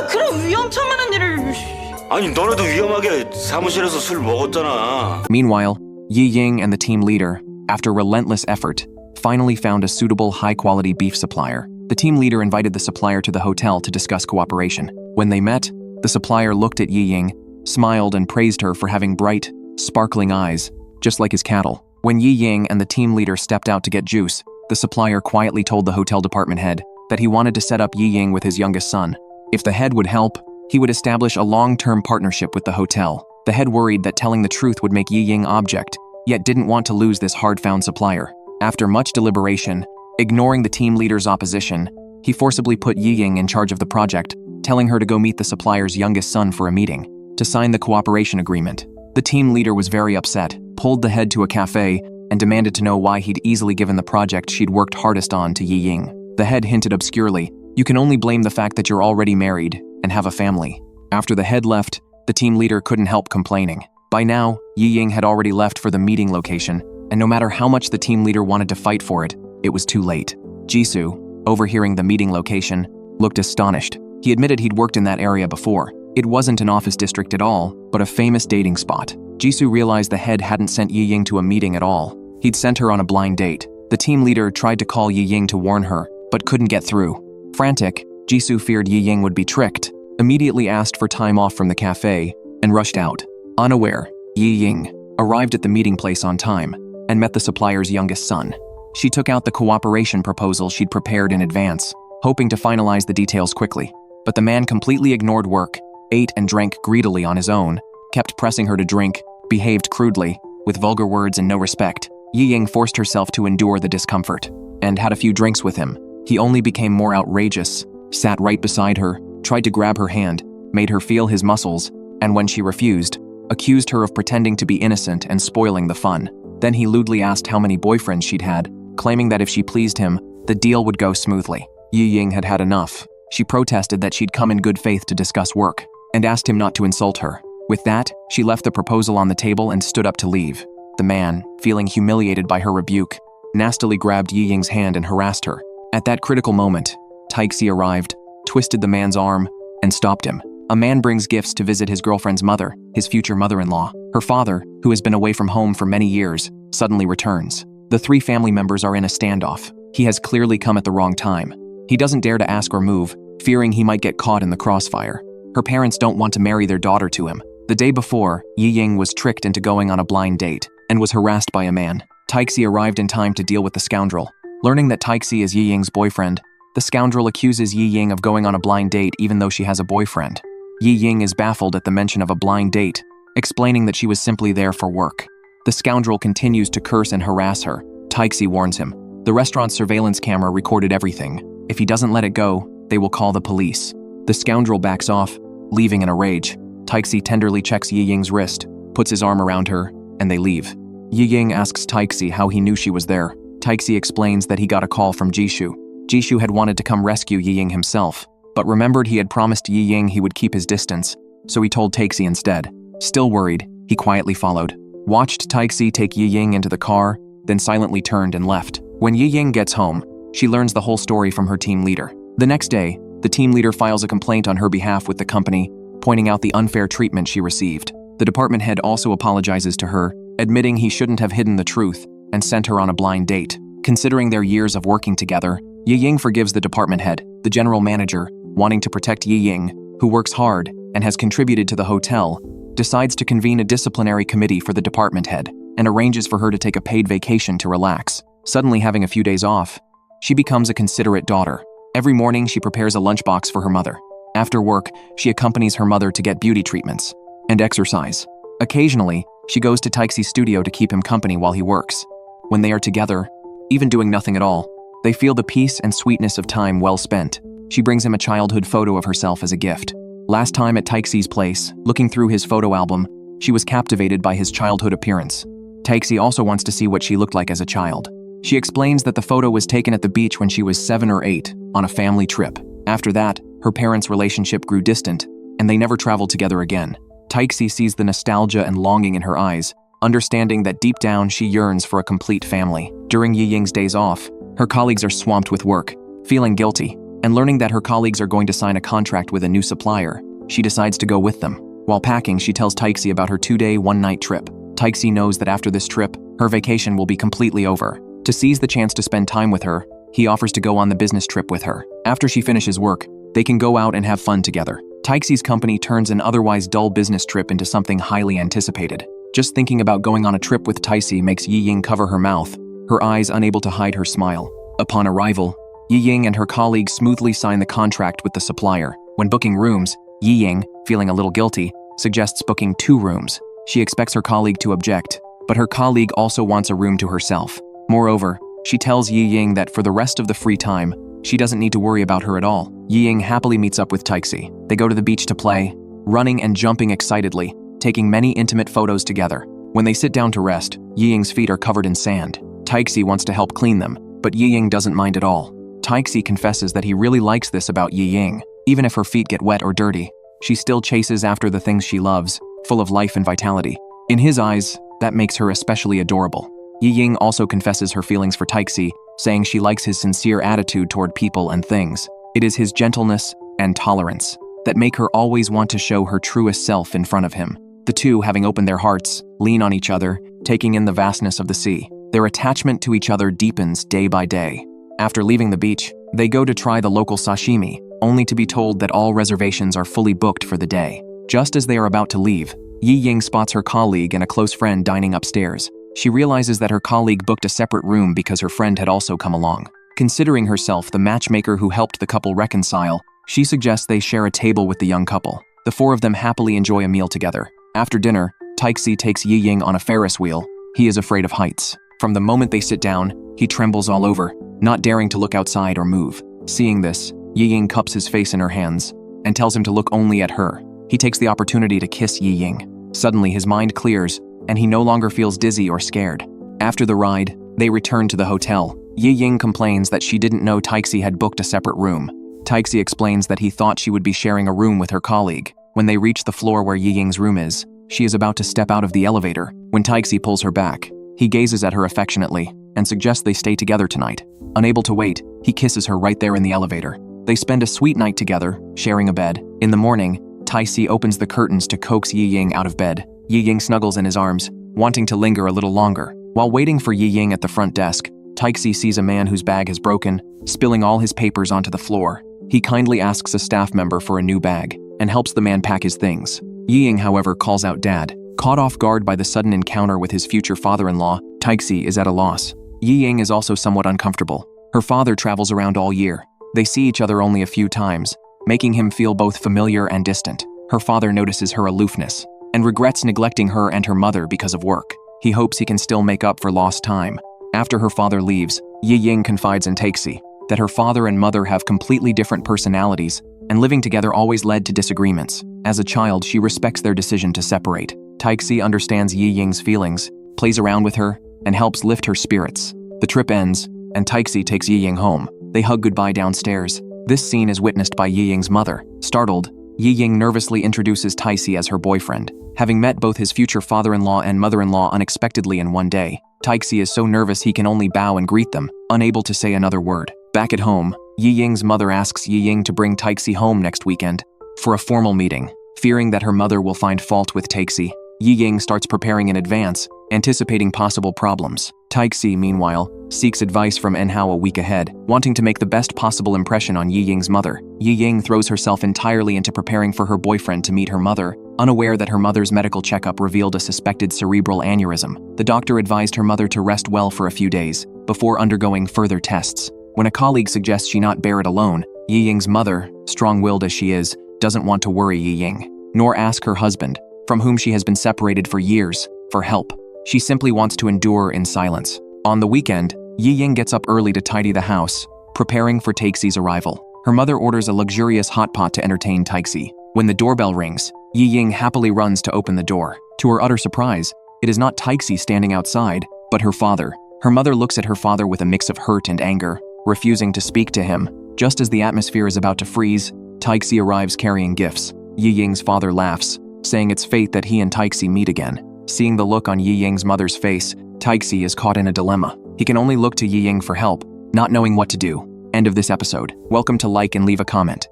그런 위험천만한 일을... 아니 너네도 위험하게 사무실에서 술 먹었잖아. Meanwhile, Yiying and the team leader, after relentless effort, finally found a suitable high-quality beef supplier. The team leader invited the supplier to the hotel to discuss cooperation. When they met, the supplier looked at Yiying, smiled and praised her for having bright, sparkling eyes, just like his cattle. When Yiying and the team leader stepped out to get juice, the supplier quietly told the hotel department head that he wanted to set up Yiying with his youngest son. If the head would help, he would establish a long-term partnership with the hotel. The head worried that telling the truth would make Yiying object, yet didn't want to lose this hard-found supplier. After much deliberation, ignoring the team leader's opposition, he forcibly put Yiying in charge of the project, telling her to go meet the supplier's youngest son for a meeting to sign the cooperation agreement. The team leader was very upset, pulled the head to a cafe, and demanded to know why he'd easily given the project she'd worked hardest on to Yiying. The head hinted obscurely, "You can only blame the fact that you're already married and have a family." After the head left, the team leader couldn't help complaining. By now, Yiying had already left for the meeting location, and no matter how much the team leader wanted to fight for it, it was too late. Jisoo, overhearing the meeting location, looked astonished. He admitted he'd worked in that area before. It wasn't an office district at all, but a famous dating spot. Jisoo realized the head hadn't sent Yiying to a meeting at all. He'd sent her on a blind date. The team leader tried to call Yiying to warn her, but couldn't get through. Frantic, Jisoo feared Yiying would be tricked, immediately asked for time off from the cafe, and rushed out. Unaware, Yiying arrived at the meeting place on time and met the supplier's youngest son. She took out the cooperation proposal she'd prepared in advance, hoping to finalize the details quickly. But the man completely ignored work, ate and drank greedily on his own, kept pressing her to drink, behaved crudely, with vulgar words and no respect. Yiying forced herself to endure the discomfort, and had a few drinks with him. He only became more outrageous, sat right beside her, tried to grab her hand, made her feel his muscles, and when she refused, accused her of pretending to be innocent and spoiling the fun. Then he lewdly asked how many boyfriends she'd had, claiming that if she pleased him, the deal would go smoothly. Yiying had had enough. She protested that she'd come in good faith to discuss work, and asked him not to insult her. With that, she left the proposal on the table and stood up to leave. The man, feeling humiliated by her rebuke, nastily grabbed Yiying's hand and harassed her. At that critical moment, Taixi arrived, twisted the man's arm, and stopped him. A man brings gifts to visit his girlfriend's mother, his future mother-in-law. Her father, who has been away from home for many years, suddenly returns. The three family members are in a standoff. He has clearly come at the wrong time. He doesn't dare to ask or move, fearing he might get caught in the crossfire. Her parents don't want to marry their daughter to him. The day before, Yiying was tricked into going on a blind date and was harassed by a man. Taixi arrived in time to deal with the scoundrel. Learning that Taixi is Yiying's boyfriend, the scoundrel accuses Yiying of going on a blind date even though she has a boyfriend. Yiying is baffled at the mention of a blind date, explaining that she was simply there for work. The scoundrel continues to curse and harass her. Taixi warns him. The restaurant's surveillance camera recorded everything. If he doesn't let it go, they will call the police. The scoundrel backs off, leaving in a rage. Taixi tenderly checks Yiying's wrist, puts his arm around her, and they leave. Yiying asks Taixi how he knew she was there. Taixi explains that he got a call from Jisoo. Jisoo had wanted to come rescue Yiying himself, but remembered he had promised Yiying he would keep his distance, so he told Taixi instead. Still worried, he quietly followed. Watched Taixi take Yiying into the car, then silently turned and left. When Yiying gets home, she learns the whole story from her team leader. The next day, the team leader files a complaint on her behalf with the company, pointing out the unfair treatment she received. The department head also apologizes to her, admitting he shouldn't have hidden the truth and sent her on a blind date. Considering their years of working together, Yiying forgives the department head. The general manager, wanting to protect Yiying, who works hard and has contributed to the hotel, decides to convene a disciplinary committee for the department head and arranges for her to take a paid vacation to relax. Suddenly having a few days off, she becomes a considerate daughter. Every morning she prepares a lunchbox for her mother. After work, she accompanies her mother to get beauty treatments and exercise. Occasionally, she goes to Taixi's studio to keep him company while he works. When they are together, even doing nothing at all, they feel the peace and sweetness of time well spent. She brings him a childhood photo of herself as a gift. Last time at Taixi's place, looking through his photo album, she was captivated by his childhood appearance. Taixi also wants to see what she looked like as a child. She explains that the photo was taken at the beach when she was 7 or 8, on a family trip. After that, her parents' relationship grew distant, and they never traveled together again. Taixi sees the nostalgia and longing in her eyes, understanding that deep down she yearns for a complete family. During Yiying's days off, her colleagues are swamped with work. Feeling guilty, and learning that her colleagues are going to sign a contract with a new supplier, she decides to go with them. While packing, she tells Taixi about her 2-day, 1-night trip. Taixi knows that after this trip, her vacation will be completely over. To seize the chance to spend time with her, he offers to go on the business trip with her. After she finishes work, they can go out and have fun together. Taixi's company turns an otherwise dull business trip into something highly anticipated. Just thinking about going on a trip with Taixi makes Yiying cover her mouth, her eyes unable to hide her smile. Upon arrival, Yiying and her colleague smoothly sign the contract with the supplier. When booking rooms, Yiying, feeling a little guilty, suggests booking 2 rooms. She expects her colleague to object, but her colleague also wants a room to herself. Moreover, she tells Yiying that for the rest of the free time, she doesn't need to worry about her at all. Yiying happily meets up with Taixi. They go to the beach to play, running and jumping excitedly, taking many intimate photos together. When they sit down to rest, Yiying's feet are covered in sand. Taixi wants to help clean them, but Yiying doesn't mind at all. Taixi confesses that he really likes this about Yiying. Even if her feet get wet or dirty, she still chases after the things she loves, full of life and vitality. In his eyes, that makes her especially adorable. Yiying also confesses her feelings for Taixi, saying she likes his sincere attitude toward people and things. It is his gentleness and tolerance that make her always want to show her truest self in front of him. The two, having opened their hearts, lean on each other, taking in the vastness of the sea. Their attachment to each other deepens day by day. After leaving the beach, they go to try the local sashimi, only to be told that all reservations are fully booked for the day. Just as they are about to leave, Yiying spots her colleague and a close friend dining upstairs. She realizes that her colleague booked a separate room because her friend had also come along. Considering herself the matchmaker who helped the couple reconcile, she suggests they share a table with the young couple. The four of them happily enjoy a meal together. After dinner, Taixi takes Yiying on a Ferris wheel. He is afraid of heights. From the moment they sit down, he trembles all over, not daring to look outside or move. Seeing this, Yiying cups his face in her hands and tells him to look only at her. He takes the opportunity to kiss Yiying. Suddenly, his mind clears, and he no longer feels dizzy or scared. After the ride, they return to the hotel. Yiying complains that she didn't know Taixi had booked a separate room. Taixi explains that he thought she would be sharing a room with her colleague. When they reach the floor where Yiying's room is, she is about to step out of the elevator when Taixi pulls her back. He gazes at her affectionately and suggests they stay together tonight. Unable to wait, he kisses her right there in the elevator. They spend a sweet night together, sharing a bed. In the morning, Taixi opens the curtains to coax Yiying out of bed. Yiying snuggles in his arms, wanting to linger a little longer. While waiting for Yiying at the front desk, Taixi sees a man whose bag has broken, spilling all his papers onto the floor. He kindly asks a staff member for a new bag and helps the man pack his things. Yiying, however, calls out Dad. Caught off guard by the sudden encounter with his future father-in-law, Taixi is at a loss. Yiying is also somewhat uncomfortable. Her father travels around all year. They see each other only a few times, making him feel both familiar and distant. Her father notices her aloofness and regrets neglecting her and her mother because of work. He hopes he can still make up for lost time. After her father leaves, Yiying confides in Taixi that her father and mother have completely different personalities, and living together always led to disagreements. As a child, she respects their decision to separate. Taixi understands Yiying's feelings, plays around with her, and helps lift her spirits. The trip ends, and Taixi takes Yiying home. They hug goodbye downstairs. This scene is witnessed by Yiying's mother. Startled, Yiying nervously introduces Taixi as her boyfriend. Having met both his future father-in-law and mother-in-law unexpectedly in one day, Taixi is so nervous he can only bow and greet them, unable to say another word. Back at home, Yiying's mother asks Yiying to bring Taixi home next weekend for a formal meeting. Fearing that her mother will find fault with Taixi, Yiying starts preparing in advance, anticipating possible problems. Taixi, meanwhile, seeks advice from Enhao a week ahead, wanting to make the best possible impression on Yiying's mother. Yiying throws herself entirely into preparing for her boyfriend to meet her mother, unaware that her mother's medical checkup revealed a suspected cerebral aneurysm. The doctor advised her mother to rest well for a few days, before undergoing further tests. When a colleague suggests she not bear it alone, Yiying's mother, strong-willed as she is, doesn't want to worry Yiying, nor ask her husband, from whom she has been separated for years, for help. She simply wants to endure in silence. On the weekend, Yiying gets up early to tidy the house, preparing for Taixi's arrival. Her mother orders a luxurious hot pot to entertain Taixi. When the doorbell rings, Yiying happily runs to open the door. To her utter surprise, it is not Taixi standing outside, but her father. Her mother looks at her father with a mix of hurt and anger, refusing to speak to him. Just as the atmosphere is about to freeze, Taixi arrives carrying gifts. Yiying's father laughs, saying it's fate that he and Taixi meet again. Seeing the look on Yiying's mother's face, Taixi is caught in a dilemma. He can only look to Yiying for help, not knowing what to do. End of this episode. Welcome to like and leave a comment.